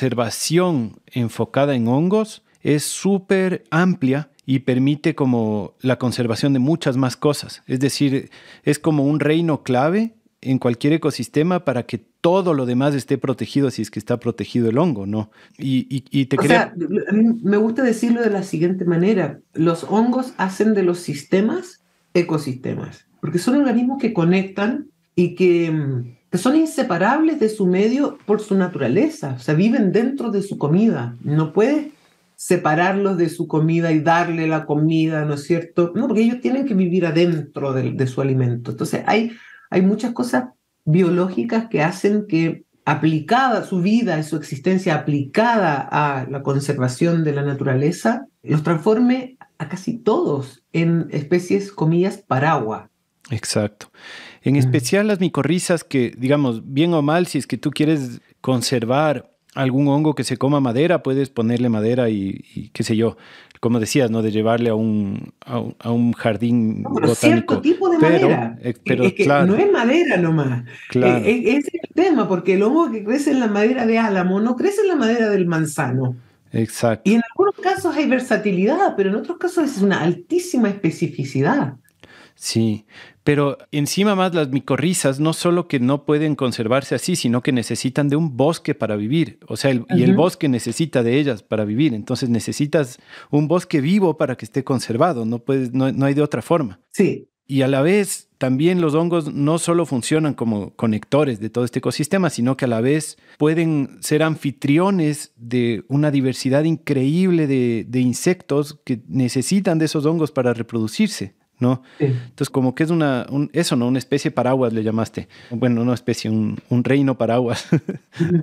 [SPEAKER 1] conservación enfocada en hongos es súper amplia y permite como la conservación de muchas más cosas. Es decir, es como un reino clave en cualquier ecosistema para que todo lo demás esté protegido si es que está protegido el hongo, ¿no? Y te
[SPEAKER 2] O
[SPEAKER 1] quería...
[SPEAKER 2] sea, a mí me gusta decirlo de la siguiente manera. Los hongos hacen de los sistemas ecosistemas, porque son organismos que conectan y que son inseparables de su medio por su naturaleza. O sea, viven dentro de su comida. No puedes separarlos de su comida y darle la comida, ¿no es cierto? No, porque ellos tienen que vivir adentro de su alimento. Entonces, hay muchas cosas biológicas que hacen que aplicada su vida y su existencia aplicada a la conservación de la naturaleza, los transforme a casi todos en especies, comillas, paraguas.
[SPEAKER 1] Exacto. En
[SPEAKER 2] Mm.
[SPEAKER 1] especial las micorrizas que, digamos, bien o mal, si es que tú quieres conservar algún hongo que se coma madera, puedes ponerle madera y qué sé yo, como decías, ¿no? De llevarle a un jardín
[SPEAKER 2] No, pero cierto
[SPEAKER 1] botánico.
[SPEAKER 2] tipo de
[SPEAKER 1] Pero,
[SPEAKER 2] madera.
[SPEAKER 1] pero
[SPEAKER 2] Es que no
[SPEAKER 1] claro,
[SPEAKER 2] es madera nomás.
[SPEAKER 1] claro,
[SPEAKER 2] Ese es el tema, porque el hongo que crece en la madera de álamo no crece en la madera del manzano. Y
[SPEAKER 1] exacto.
[SPEAKER 2] en algunos casos hay versatilidad, pero en otros casos es una altísima especificidad.
[SPEAKER 1] Sí, pero encima más las micorrizas no solo que no pueden conservarse así, sino que necesitan de un bosque para vivir. O sea, y el
[SPEAKER 2] Ujú.
[SPEAKER 1] bosque necesita de ellas para vivir. Entonces necesitas un bosque vivo para que esté conservado. No puedes, no hay de otra forma.
[SPEAKER 2] Sí.
[SPEAKER 1] Y a la vez también los hongos no solo funcionan como conectores de todo este ecosistema, sino que a la vez pueden ser anfitriones de una diversidad increíble de insectos que necesitan de esos hongos para reproducirse, ¿no?
[SPEAKER 2] Sí.
[SPEAKER 1] Entonces, como que es eso, ¿no? Una especie paraguas le llamaste. Bueno, no especie, un reino paraguas.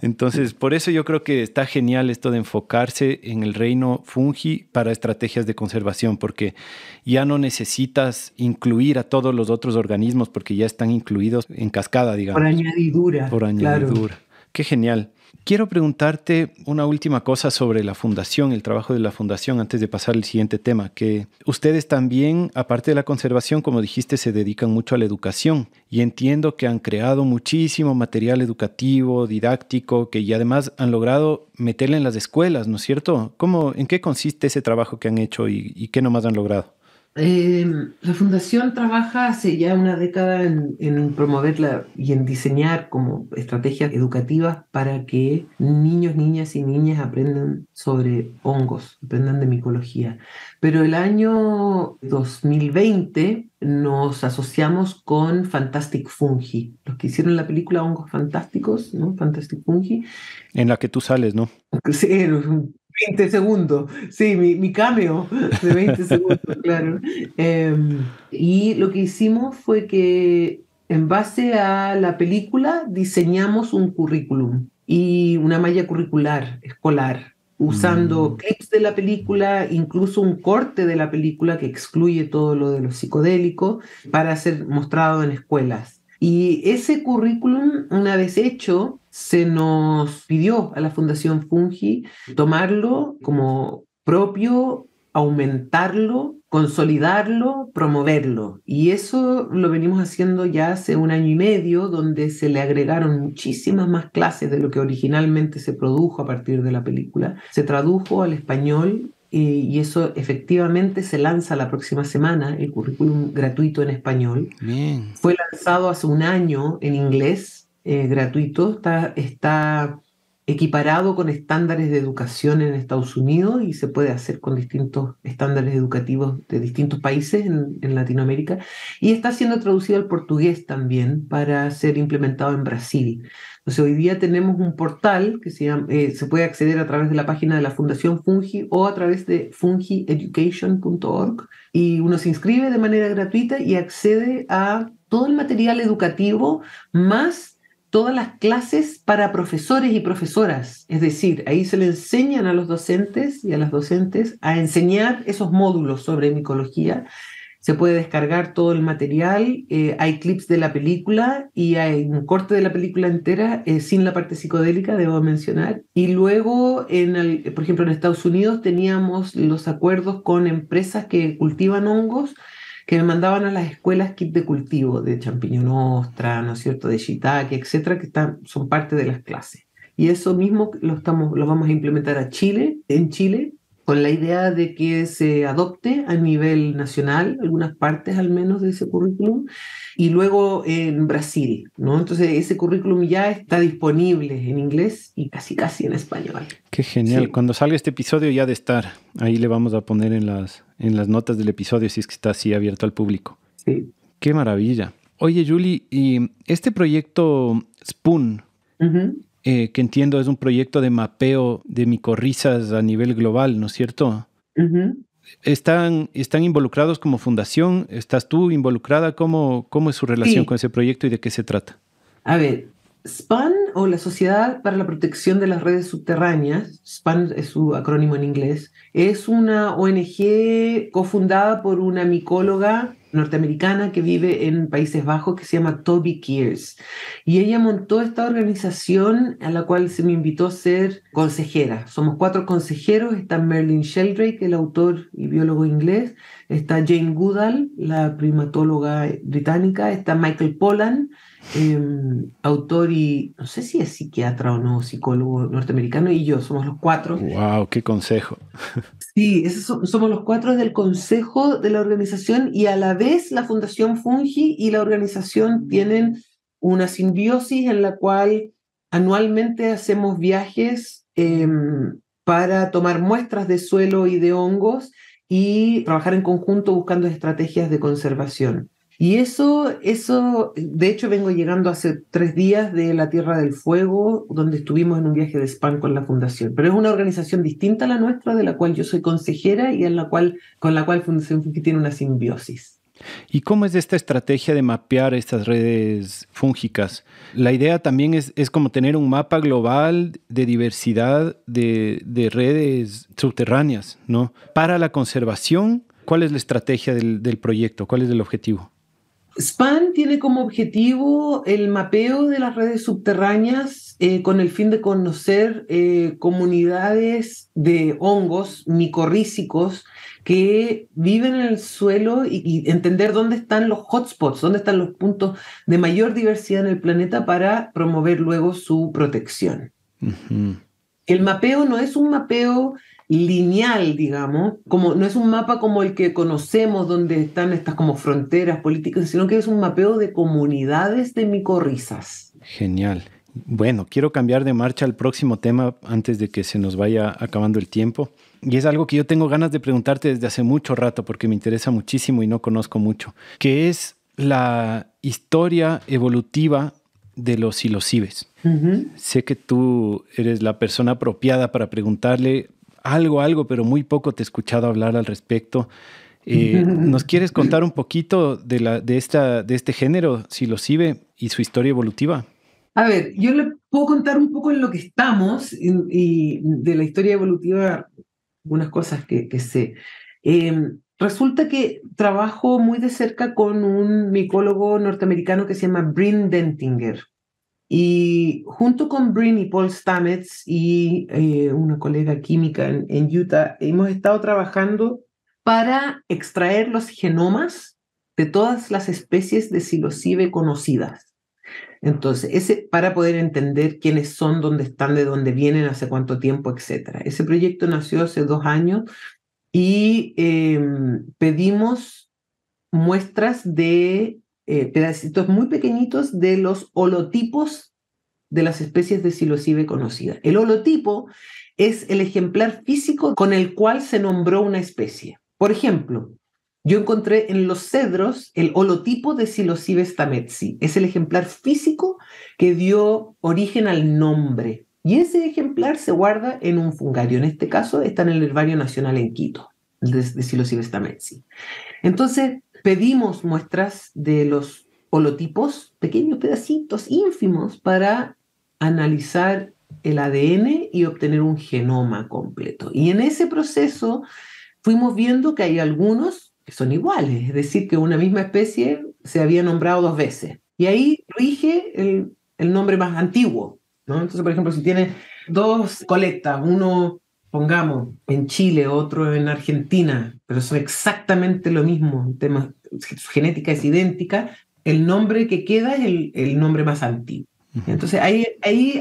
[SPEAKER 1] Entonces, por eso yo creo que está genial esto de enfocarse en el reino fungi para estrategias de conservación, porque ya no necesitas incluir a todos los otros organismos porque ya están incluidos en cascada, digamos.
[SPEAKER 2] Por añadidura.
[SPEAKER 1] Por añadidura. Claro. Qué genial. Quiero preguntarte una última cosa sobre la fundación, el trabajo de la fundación, antes de pasar al siguiente tema, que ustedes también, aparte de la conservación, como dijiste, se dedican mucho a la educación y entiendo que han creado muchísimo material educativo, didáctico, que y además han logrado meterle en las escuelas, ¿no es cierto? ¿En qué consiste ese trabajo que han hecho y qué nomás han logrado?
[SPEAKER 2] La Fundación trabaja hace ya una década en promoverla y en diseñar como estrategias educativas para que niños, niñas y niñas aprendan sobre hongos, aprendan de micología. Pero el año 2020 nos asociamos con Fantastic Fungi, los que hicieron la película Hongos Fantásticos, ¿no? Fantastic Fungi.
[SPEAKER 1] En la que tú sales, ¿no?
[SPEAKER 2] Sí, 20 segundos, sí, mi cameo de 20 segundos, claro. Y lo que hicimos fue que en base a la película diseñamos un currículum y una malla curricular escolar, usando clips de la película, incluso un corte de la película que excluye todo lo de los psicodélicos para ser mostrado en escuelas. Y ese currículum, una vez hecho, se nos pidió a la Fundación Fungi tomarlo como propio, aumentarlo, consolidarlo, promoverlo. Y eso lo venimos haciendo ya hace 1 año y medio, donde se le agregaron muchísimas más clases de lo que originalmente se produjo a partir de la película. Se tradujo al español. Y eso efectivamente se lanza la próxima semana, el currículum gratuito en español.
[SPEAKER 1] Bien.
[SPEAKER 2] Fue lanzado hace 1 año en inglés, gratuito. Está equiparado con estándares de educación en Estados Unidos y se puede hacer con distintos estándares educativos de distintos países en Latinoamérica. Y está siendo traducido al portugués también para ser implementado en Brasil. Entonces, hoy día tenemos un portal que se puede acceder a través de la página de la Fundación Fungi o a través de fungieducation.org y uno se inscribe de manera gratuita y accede a todo el material educativo más todas las clases para profesores y profesoras. Es decir, ahí se le enseñan a los docentes y a las docentes a enseñar esos módulos sobre micología. Se puede descargar todo el material, hay clips de la película y hay un corte de la película entera sin la parte psicodélica, debo mencionar. Y luego, por ejemplo, en Estados Unidos teníamos los acuerdos con empresas que cultivan hongos que me mandaban a las escuelas kit de cultivo de champiñón ostra, ¿no es cierto?, de shiitake, etcétera, que son parte de las clases. Y eso mismo lo vamos a implementar en Chile, con la idea de que se adopte a nivel nacional, algunas partes al menos de ese currículum, y luego en Brasil, ¿no? Entonces ese currículum ya está disponible en inglés y casi en español.
[SPEAKER 1] Qué genial. Sí. Cuando salga este episodio ya de estar. Ahí le vamos a poner en las notas del episodio si es que está así abierto al público.
[SPEAKER 2] Sí.
[SPEAKER 1] Qué maravilla. Oye, Julie, y este proyecto Spoon, que entiendo es un proyecto de mapeo de micorrizas a nivel global, ¿no es cierto? ¿Están involucrados como fundación? ¿Estás tú involucrada? ¿Cómo es su relación con ese proyecto y de qué se trata?
[SPEAKER 2] A ver, SPAN, o la Sociedad para la Protección de las Redes Subterráneas, SPAN es su acrónimo en inglés, es una ONG cofundada por una micóloga norteamericana que vive en Países Bajos que se llama Toby Kears. Y ella montó esta organización a la cual se me invitó a ser consejera. Somos 4 consejeros. Está Merlin Sheldrake, el autor y biólogo inglés. Está Jane Goodall, la primatóloga británica. Está Michael Pollan, autor y no sé si es psiquiatra o no, psicólogo norteamericano, y yo, somos los 4.
[SPEAKER 1] ¡Wow! ¡Qué consejo!
[SPEAKER 2] Sí, somos los 4 del consejo de la organización y a la vez la Fundación Fungi y la organización tienen una simbiosis en la cual anualmente hacemos viajes para tomar muestras de suelo y de hongos y trabajar en conjunto buscando estrategias de conservación. Y eso, de hecho, vengo llegando hace 3 días de la Tierra del Fuego, donde estuvimos en un viaje de spam con la Fundación. Pero es una organización distinta a la nuestra, de la cual yo soy consejera y con la cual Fundación Fungi tiene una simbiosis.
[SPEAKER 1] ¿Y cómo es esta estrategia de mapear estas redes fúngicas? La idea también es como tener un mapa global de diversidad de redes subterráneas, ¿no? Para la conservación, ¿cuál es la estrategia del proyecto? ¿Cuál es el objetivo?
[SPEAKER 2] SPAN tiene como objetivo el mapeo de las redes subterráneas con el fin de conocer comunidades de hongos micorrízicos que viven en el suelo y entender dónde están los hotspots, dónde están los puntos de mayor diversidad en el planeta para promover luego su protección.
[SPEAKER 1] Uh-huh.
[SPEAKER 2] El mapeo no es un mapeo lineal, digamos, no es un mapa como el que conocemos donde están estas como fronteras políticas, sino que es un mapeo de comunidades de micorrizas.
[SPEAKER 1] Genial. Bueno, quiero cambiar de marcha al próximo tema antes de que se nos vaya acabando el tiempo. Y es algo que yo tengo ganas de preguntarte desde hace mucho rato porque me interesa muchísimo y no conozco mucho, que es la historia evolutiva de los psilocibes. Uh-huh. Sé que tú eres la persona apropiada para preguntarle algo, pero muy poco te he escuchado hablar al respecto. ¿Nos quieres contar un poquito de este género psilocibe y su historia evolutiva?
[SPEAKER 2] A ver, yo le puedo contar un poco en lo que estamos y de la historia evolutiva, algunas cosas que sé. Resulta que trabajo muy de cerca con un micólogo norteamericano que se llama Bryn Dentinger. Y junto con Bryn y Paul Stamets y una colega química en Utah, hemos estado trabajando para extraer los genomas de todas las especies de psilocibe conocidas. Entonces, para poder entender quiénes son, dónde están, de dónde vienen, hace cuánto tiempo, etc. Ese proyecto nació hace 2 años y pedimos muestras de pedacitos muy pequeñitos de los holotipos de las especies de psilocibe conocidas. El holotipo es el ejemplar físico con el cual se nombró una especie. Por ejemplo, yo encontré en los cedros el holotipo de Psilocybe stametsii. Es el ejemplar físico que dio origen al nombre. Y ese ejemplar se guarda en un fungario. En este caso está en el Herbario Nacional en Quito, de Psilocybe stametsii. Entonces, pedimos muestras de los holotipos, pequeños pedacitos ínfimos, para analizar el ADN y obtener un genoma completo. Y en ese proceso fuimos viendo que hay algunos que son iguales, es decir, que una misma especie se había nombrado 2 veces. Y ahí rige el nombre más antiguo, ¿no? Entonces, por ejemplo, si tiene 2 colectas, uno, pongamos, en Chile, otro en Argentina, pero son exactamente lo mismo, su genética es idéntica, el nombre que queda es el nombre más antiguo. Entonces, ahí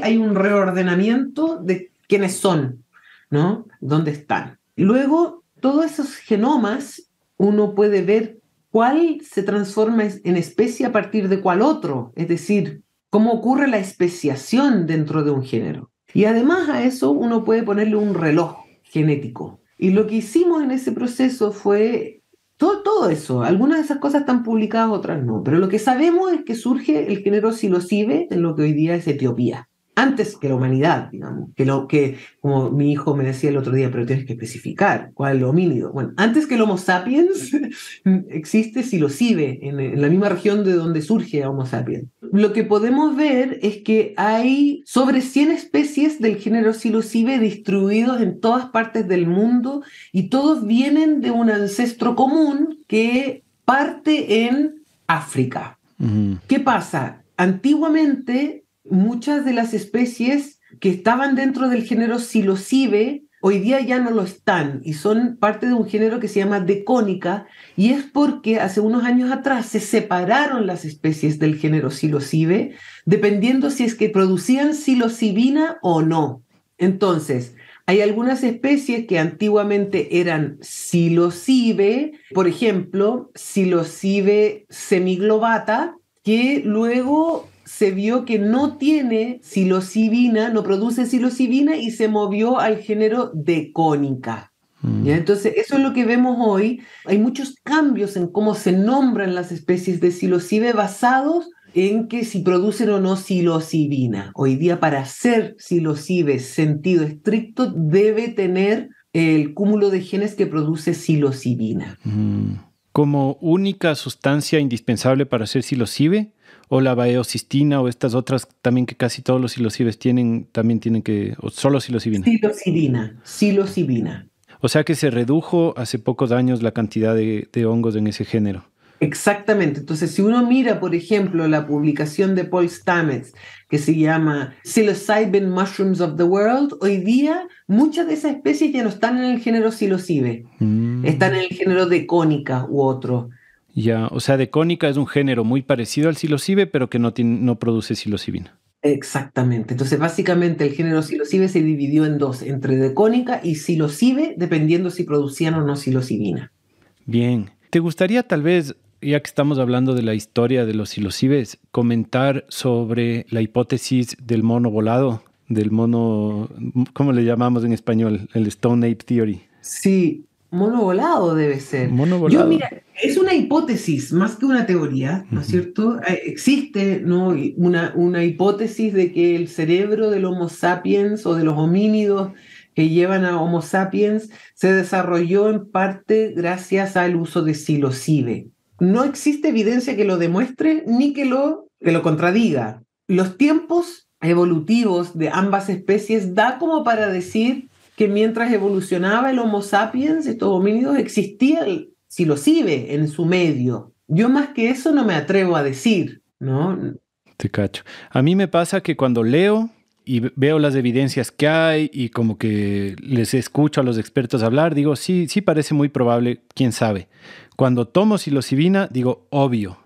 [SPEAKER 2] hay un reordenamiento de quiénes son, ¿no? ¿Dónde están? Y luego, todos esos genomas, uno puede ver cuál se transforma en especie a partir de cuál otro, es decir, cómo ocurre la especiación dentro de un género. Y además a eso uno puede ponerle un reloj genético. Y lo que hicimos en ese proceso fue todo eso. Algunas de esas cosas están publicadas, otras no. Pero lo que sabemos es que surge el género Psilocybe en lo que hoy día es Etiopía. Antes que la humanidad, digamos, que como mi hijo me decía el otro día, pero tienes que especificar cuál es el homínido. Bueno, antes que el Homo sapiens existe Psilocybe en la misma región de donde surge Homo sapiens. Lo que podemos ver es que hay sobre 100 especies del género Psilocybe distribuidos en todas partes del mundo y todos vienen de un ancestro común que parte en África. Uh-huh. ¿Qué pasa? Antiguamente, muchas de las especies que estaban dentro del género Psilocybe hoy día ya no lo están y son parte de un género que se llama Decónica, y es porque hace unos años atrás se separaron las especies del género Psilocybe dependiendo si es que producían psilocibina o no. Entonces, hay algunas especies que antiguamente eran Psilocybe, por ejemplo, Psilocybe semiglobata, que luego se vio que no tiene psilocibina, no produce psilocibina y se movió al género Decónica. ¿Ya? Entonces, eso es lo que vemos hoy. Hay muchos cambios en cómo se nombran las especies de psilocibe basados en que si producen o no psilocibina. Hoy día, para ser psilocibe sentido estricto, debe tener el cúmulo de genes que produce psilocibina.
[SPEAKER 1] ¿Como única sustancia indispensable para hacer psilocibe? ¿O la baeocistina o estas otras también que casi todos los psilocibes tienen, también tienen que, o solo psilocibina?
[SPEAKER 2] Psilocibina.
[SPEAKER 1] O sea que se redujo hace pocos años la cantidad de hongos en ese género.
[SPEAKER 2] Exactamente. Entonces, si uno mira, por ejemplo, la publicación de Paul Stamets, que se llama Psilocybin Mushrooms of the World, hoy día muchas de esas especies ya no están en el género psilocibe, están en el género Deconica u otro.
[SPEAKER 1] Ya, o sea, Deconica es un género muy parecido al psilocibe, pero que no produce psilocibina.
[SPEAKER 2] Exactamente. Entonces, básicamente el género psilocibe se dividió en dos, entre Deconica y psilocibe, dependiendo si producían o no psilocibina.
[SPEAKER 1] Bien. ¿Te gustaría tal vez, ya que estamos hablando de la historia de los psilocibes, comentar sobre la hipótesis del mono volado, del mono, ¿cómo le llamamos en español? El Stone Ape Theory.
[SPEAKER 2] Sí, mono volado debe ser.
[SPEAKER 1] Mono volado.
[SPEAKER 2] Mira, es una hipótesis más que una teoría, ¿no es cierto? Existe, ¿no?, una hipótesis de que el cerebro del Homo sapiens o de los homínidos que llevan a Homo sapiens se desarrolló en parte gracias al uso de psilocibe. No existe evidencia que lo demuestre ni que lo contradiga. Los tiempos evolutivos de ambas especies da como para decir que mientras evolucionaba el Homo sapiens, estos homínidos, existía el psilocibe en su medio. Yo más que eso no me atrevo a decir, ¿no?
[SPEAKER 1] Te cacho. A mí me pasa que cuando leo y veo las evidencias que hay y como que les escucho a los expertos hablar, digo, sí parece muy probable, quién sabe. Cuando tomo psilocibina, digo, obvio.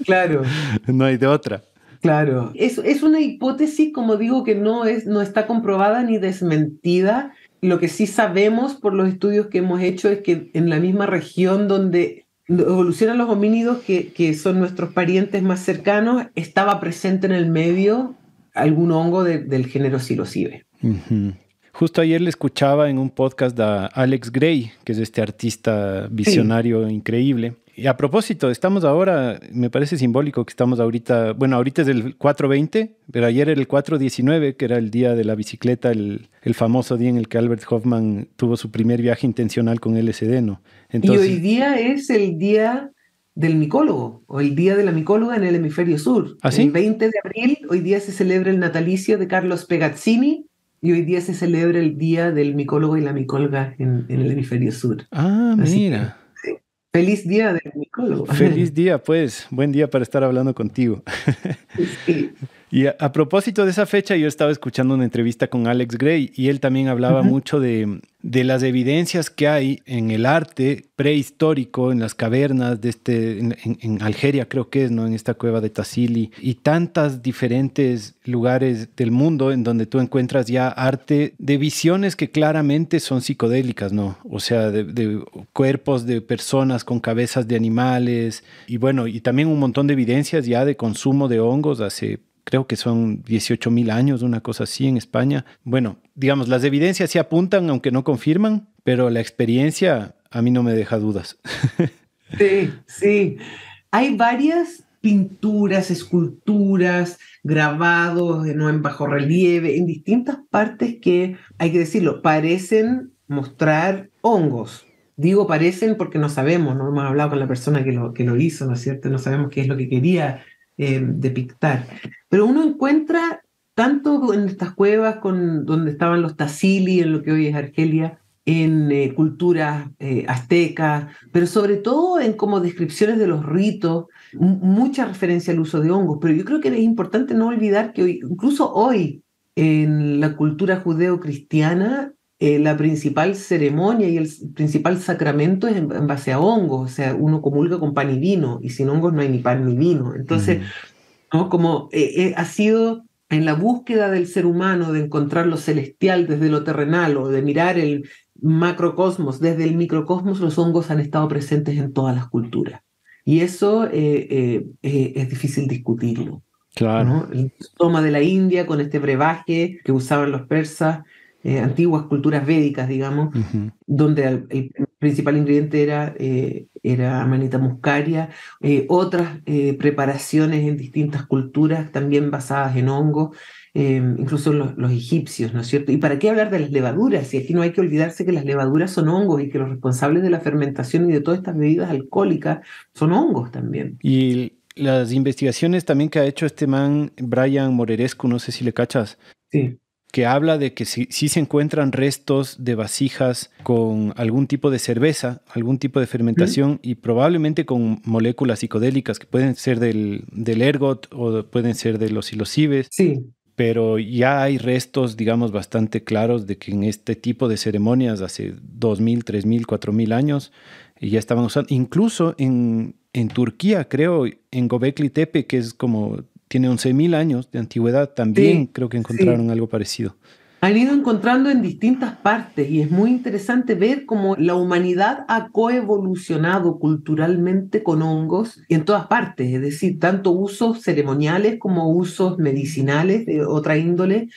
[SPEAKER 2] Claro.
[SPEAKER 1] No hay de otra.
[SPEAKER 2] Claro. Es una hipótesis, como digo, que no está comprobada ni desmentida. Lo que sí sabemos por los estudios que hemos hecho es que en la misma región donde evolucionan los homínidos, que son nuestros parientes más cercanos, estaba presente en el medio algún hongo del género psilocibe.
[SPEAKER 1] Uh-huh. Justo ayer le escuchaba en un podcast a Alex Gray, que es este artista visionario increíble. Y a propósito, estamos ahora, me parece simbólico que estamos ahorita es el 4/20, pero ayer era el 4/19, que era el día de la bicicleta, el famoso día en el que Albert Hoffman tuvo su primer viaje intencional con LSD, ¿no?
[SPEAKER 2] Entonces, y hoy día es el día del micólogo, o el día de la micóloga en el hemisferio sur.
[SPEAKER 1] ¿Ah, sí?
[SPEAKER 2] El 20 de abril, hoy día se celebra el natalicio de Carlos Pegazzini, y hoy día se celebra el día del micólogo y la micóloga en el hemisferio sur.
[SPEAKER 1] Ah, mira.
[SPEAKER 2] Feliz día del micólogo.
[SPEAKER 1] Feliz día, pues. Buen día para estar hablando contigo.
[SPEAKER 2] Sí.
[SPEAKER 1] Y a propósito de esa fecha, yo estaba escuchando una entrevista con Alex Gray y él también hablaba mucho de las evidencias que hay en el arte prehistórico, en las cavernas en Algeria, creo que es, ¿no? En esta cueva de Tassili y tantos diferentes lugares del mundo en donde tú encuentras ya arte de visiones que claramente son psicodélicas, ¿no? O sea, de cuerpos de personas con cabezas de animales y bueno, y también un montón de evidencias ya de consumo de hongos creo que son 18.000 años, una cosa así en España. Bueno, digamos, las evidencias sí apuntan, aunque no confirman, pero la experiencia a mí no me deja dudas.
[SPEAKER 2] Sí. Hay varias pinturas, esculturas, grabados, ¿no?, en bajo relieve, en distintas partes que, hay que decirlo, parecen mostrar hongos. Digo parecen porque no sabemos, no hemos hablado con la persona que lo hizo, ¿no es cierto? No sabemos qué es lo que quería depictar. Pero uno encuentra, tanto en estas cuevas donde estaban los Tassili, en lo que hoy es Argelia, en culturas aztecas, pero sobre todo en como descripciones de los ritos, mucha referencia al uso de hongos. Pero yo creo que es importante no olvidar que incluso hoy, en la cultura judeo-cristiana, la principal ceremonia y el principal sacramento es en base a hongos. O sea, uno comulga con pan y vino, y sin hongos no hay ni pan ni vino. Entonces, ¿no?, como ha sido en la búsqueda del ser humano de encontrar lo celestial desde lo terrenal o de mirar el macrocosmos desde el microcosmos, los hongos han estado presentes en todas las culturas. Y eso es difícil discutirlo.
[SPEAKER 1] Claro.
[SPEAKER 2] ¿No? El toma de la India con este brebaje que usaban los persas, antiguas culturas védicas, digamos,
[SPEAKER 1] Ujú.
[SPEAKER 2] donde el principal ingrediente era Amanita muscaria, otras preparaciones en distintas culturas también basadas en hongos, incluso los egipcios, ¿no es cierto? ¿Y para qué hablar de las levaduras? Si aquí no hay que olvidarse que las levaduras son hongos y que los responsables de la fermentación y de todas estas bebidas alcohólicas son hongos también.
[SPEAKER 1] Y las investigaciones también que ha hecho este man, Brian Morerescu, no sé si le cachas,
[SPEAKER 2] Sí.
[SPEAKER 1] que habla de que sí se encuentran restos de vasijas con algún tipo de cerveza, algún tipo de
[SPEAKER 2] ¿Mm?
[SPEAKER 1] fermentación y probablemente con moléculas psicodélicas que pueden ser del ergot o pueden ser de los psilocibes,
[SPEAKER 2] Sí.
[SPEAKER 1] pero ya hay restos, digamos, bastante claros de que en este tipo de ceremonias hace 2000, 3000, 4000 años ya estaban usando, incluso en Turquía, creo, en Göbekli Tepe, que es como, tiene 11.000 años de antigüedad, también
[SPEAKER 2] Sí,
[SPEAKER 1] creo que
[SPEAKER 2] sí.
[SPEAKER 1] encontraron algo parecido.
[SPEAKER 2] Han ido encontrando en distintas partes y es muy interesante ver cómo la humanidad ha coevolucionado culturalmente con hongos en todas partes, es decir, tanto usos ceremoniales como usos medicinales de otra índole,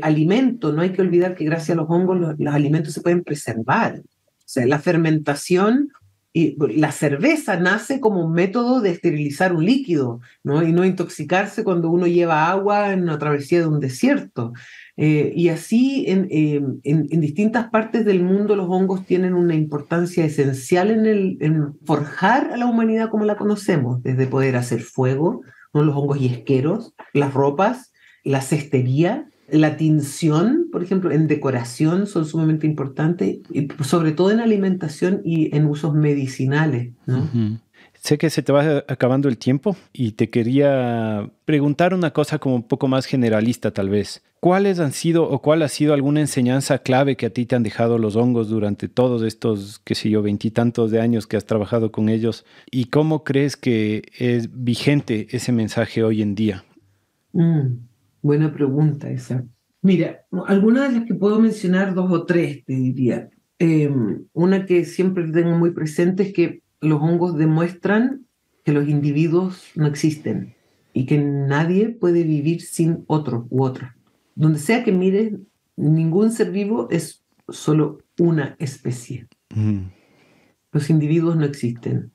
[SPEAKER 2] alimentos. No hay que olvidar que gracias a los hongos los alimentos se pueden preservar. O sea, la fermentación y la cerveza nace como un método de esterilizar un líquido, ¿no? Y no intoxicarse cuando uno lleva agua en una travesía de un desierto. Y así en distintas partes del mundo los hongos tienen una importancia esencial en forjar a la humanidad como la conocemos, desde poder hacer fuego, ¿no? Los hongos yesqueros, las ropas, la cestería, la tinción, por ejemplo, en decoración son sumamente importantes, y sobre todo en alimentación y en usos medicinales, ¿no?
[SPEAKER 1] Ujú. Sé que se te va acabando el tiempo y te quería preguntar una cosa como un poco más generalista tal vez. ¿Cuáles han sido o cuál ha sido alguna enseñanza clave que a ti te han dejado los hongos durante todos estos, qué sé yo, veintitantos de años que has trabajado con ellos? ¿Y cómo crees que es vigente ese mensaje hoy en día?
[SPEAKER 2] Mm, buena pregunta esa. Mira, algunas de las que puedo mencionar, dos o tres, te diría. Una que siempre tengo muy presente es que los hongos demuestran que los individuos no existen y que nadie puede vivir sin otro u otra. Donde sea que mires, ningún ser vivo es solo una especie.
[SPEAKER 1] Mm,
[SPEAKER 2] Los individuos no existen.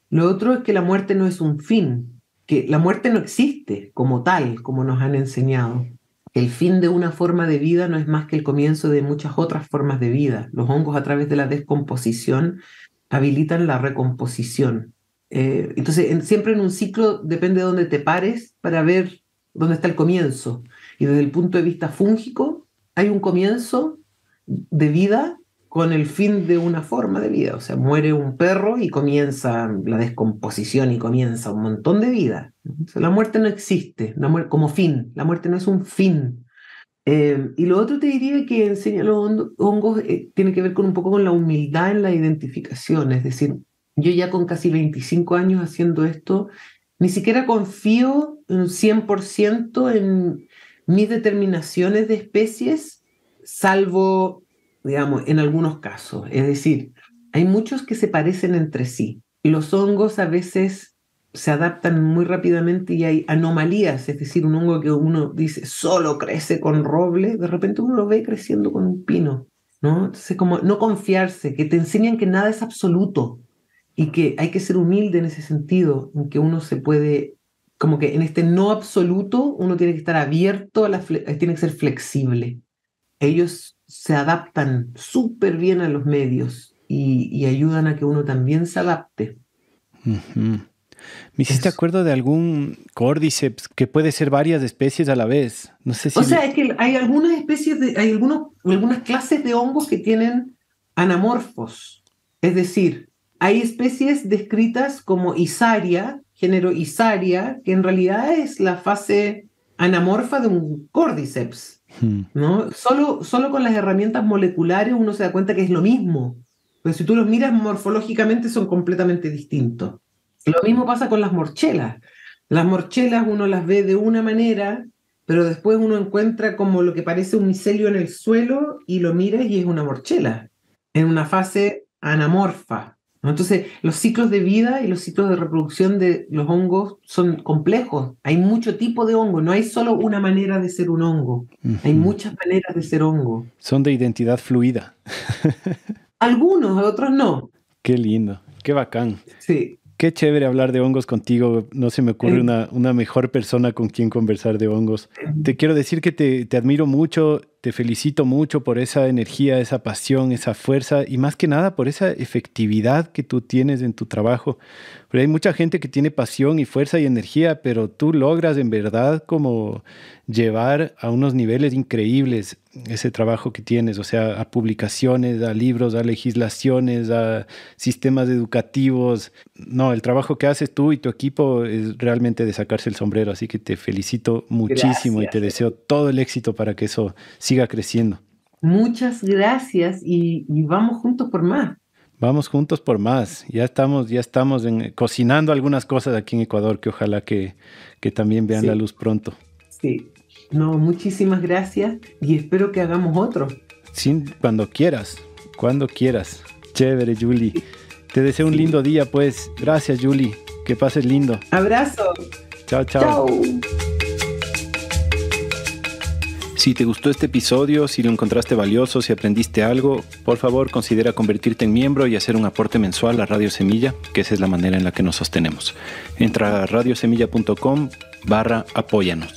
[SPEAKER 2] Lo otro es que la muerte no es un fin, que la muerte no existe como tal, como nos han enseñado. El fin de una forma de vida no es más que el comienzo de muchas otras formas de vida. Los hongos a través de la descomposición habilitan la recomposición. Entonces, siempre en un ciclo depende de dónde te pares para ver dónde está el comienzo. Y desde el punto de vista fúngico, hay un comienzo de vida con el fin de una forma de vida. O sea, muere un perro y comienza la descomposición y comienza un montón de vida. Entonces, la muerte no existe como fin, la muerte no es un fin. Y lo otro te diría que enseña los hongos tiene que ver con un poco con la humildad en la identificación, es decir, yo ya con casi 25 años haciendo esto, ni siquiera confío un 100% en mis determinaciones de especies, salvo, digamos, en algunos casos. Es decir, hay muchos que se parecen entre sí. Los hongos a veces se adaptan muy rápidamente y hay anomalías, es decir, un hongo que uno dice solo crece con roble, de repente uno lo ve creciendo con un pino, ¿no? Entonces, como no confiarse, que te enseñan que nada es absoluto y que hay que ser humilde en ese sentido, en que uno se puede, como que en este no absoluto uno tiene que estar abierto, tiene que ser flexible. Ellos se adaptan súper bien a los medios y ayudan a que uno también se adapte.
[SPEAKER 1] ujú. Me hiciste
[SPEAKER 2] Eso.
[SPEAKER 1] acuerdo de algún Cordyceps que puede ser varias especies a la vez. No sé
[SPEAKER 2] O
[SPEAKER 1] si...
[SPEAKER 2] sea, es que hay algunas especies hay algunas clases de hongos que tienen anamorfos. Es decir, hay especies descritas como Isaria, género Isaria, que en realidad es la fase anamorfa de un Cordyceps,
[SPEAKER 1] Hmm.
[SPEAKER 2] ¿no? Solo con las herramientas moleculares uno se da cuenta que es lo mismo. Pero si tú los miras morfológicamente son completamente distintos. Lo mismo pasa con las morchelas. Las morchelas uno las ve de una manera, pero después uno encuentra como lo que parece un micelio en el suelo y lo miras y es una morchela, en una fase anamorfa. ¿no? Entonces, los ciclos de vida y los ciclos de reproducción de los hongos son complejos. Hay mucho tipo de hongo, no hay solo una manera de ser un hongo. Hay muchas maneras de ser hongo.
[SPEAKER 1] Son de identidad fluida.
[SPEAKER 2] Algunos, otros no.
[SPEAKER 1] Qué lindo, qué bacán.
[SPEAKER 2] Sí.
[SPEAKER 1] Qué chévere hablar de hongos contigo. No se me ocurre una mejor persona con quien conversar de hongos. Te quiero decir que te admiro mucho, te felicito mucho por esa energía, esa pasión, esa fuerza y más que nada por esa efectividad que tú tienes en tu trabajo. Porque hay mucha gente que tiene pasión y fuerza y energía, pero tú logras en verdad como llevar a unos niveles increíbles ese trabajo que tienes, o sea, a publicaciones, a libros, a legislaciones, a sistemas educativos. No, el trabajo que haces tú y tu equipo es realmente de sacarse el sombrero, así que te felicito muchísimo. Gracias. Y te deseo todo el éxito para que eso siga creciendo.
[SPEAKER 2] Muchas gracias y vamos juntos por más.
[SPEAKER 1] Vamos juntos por más. Ya estamos cocinando algunas cosas aquí en Ecuador que ojalá que también vean la luz pronto.
[SPEAKER 2] Sí. No, muchísimas gracias y espero que hagamos otro.
[SPEAKER 1] Sí, cuando quieras. Chévere, Julie. Te deseo un lindo día, pues. Gracias, Julie. Que pases lindo.
[SPEAKER 2] Abrazo.
[SPEAKER 1] Chao, chao. Chao. Si te gustó este episodio, si lo encontraste valioso, si aprendiste algo, por favor considera convertirte en miembro y hacer un aporte mensual a Radio Semilla, que esa es la manera en la que nos sostenemos. Entra a radiosemilla.com/apóyanos.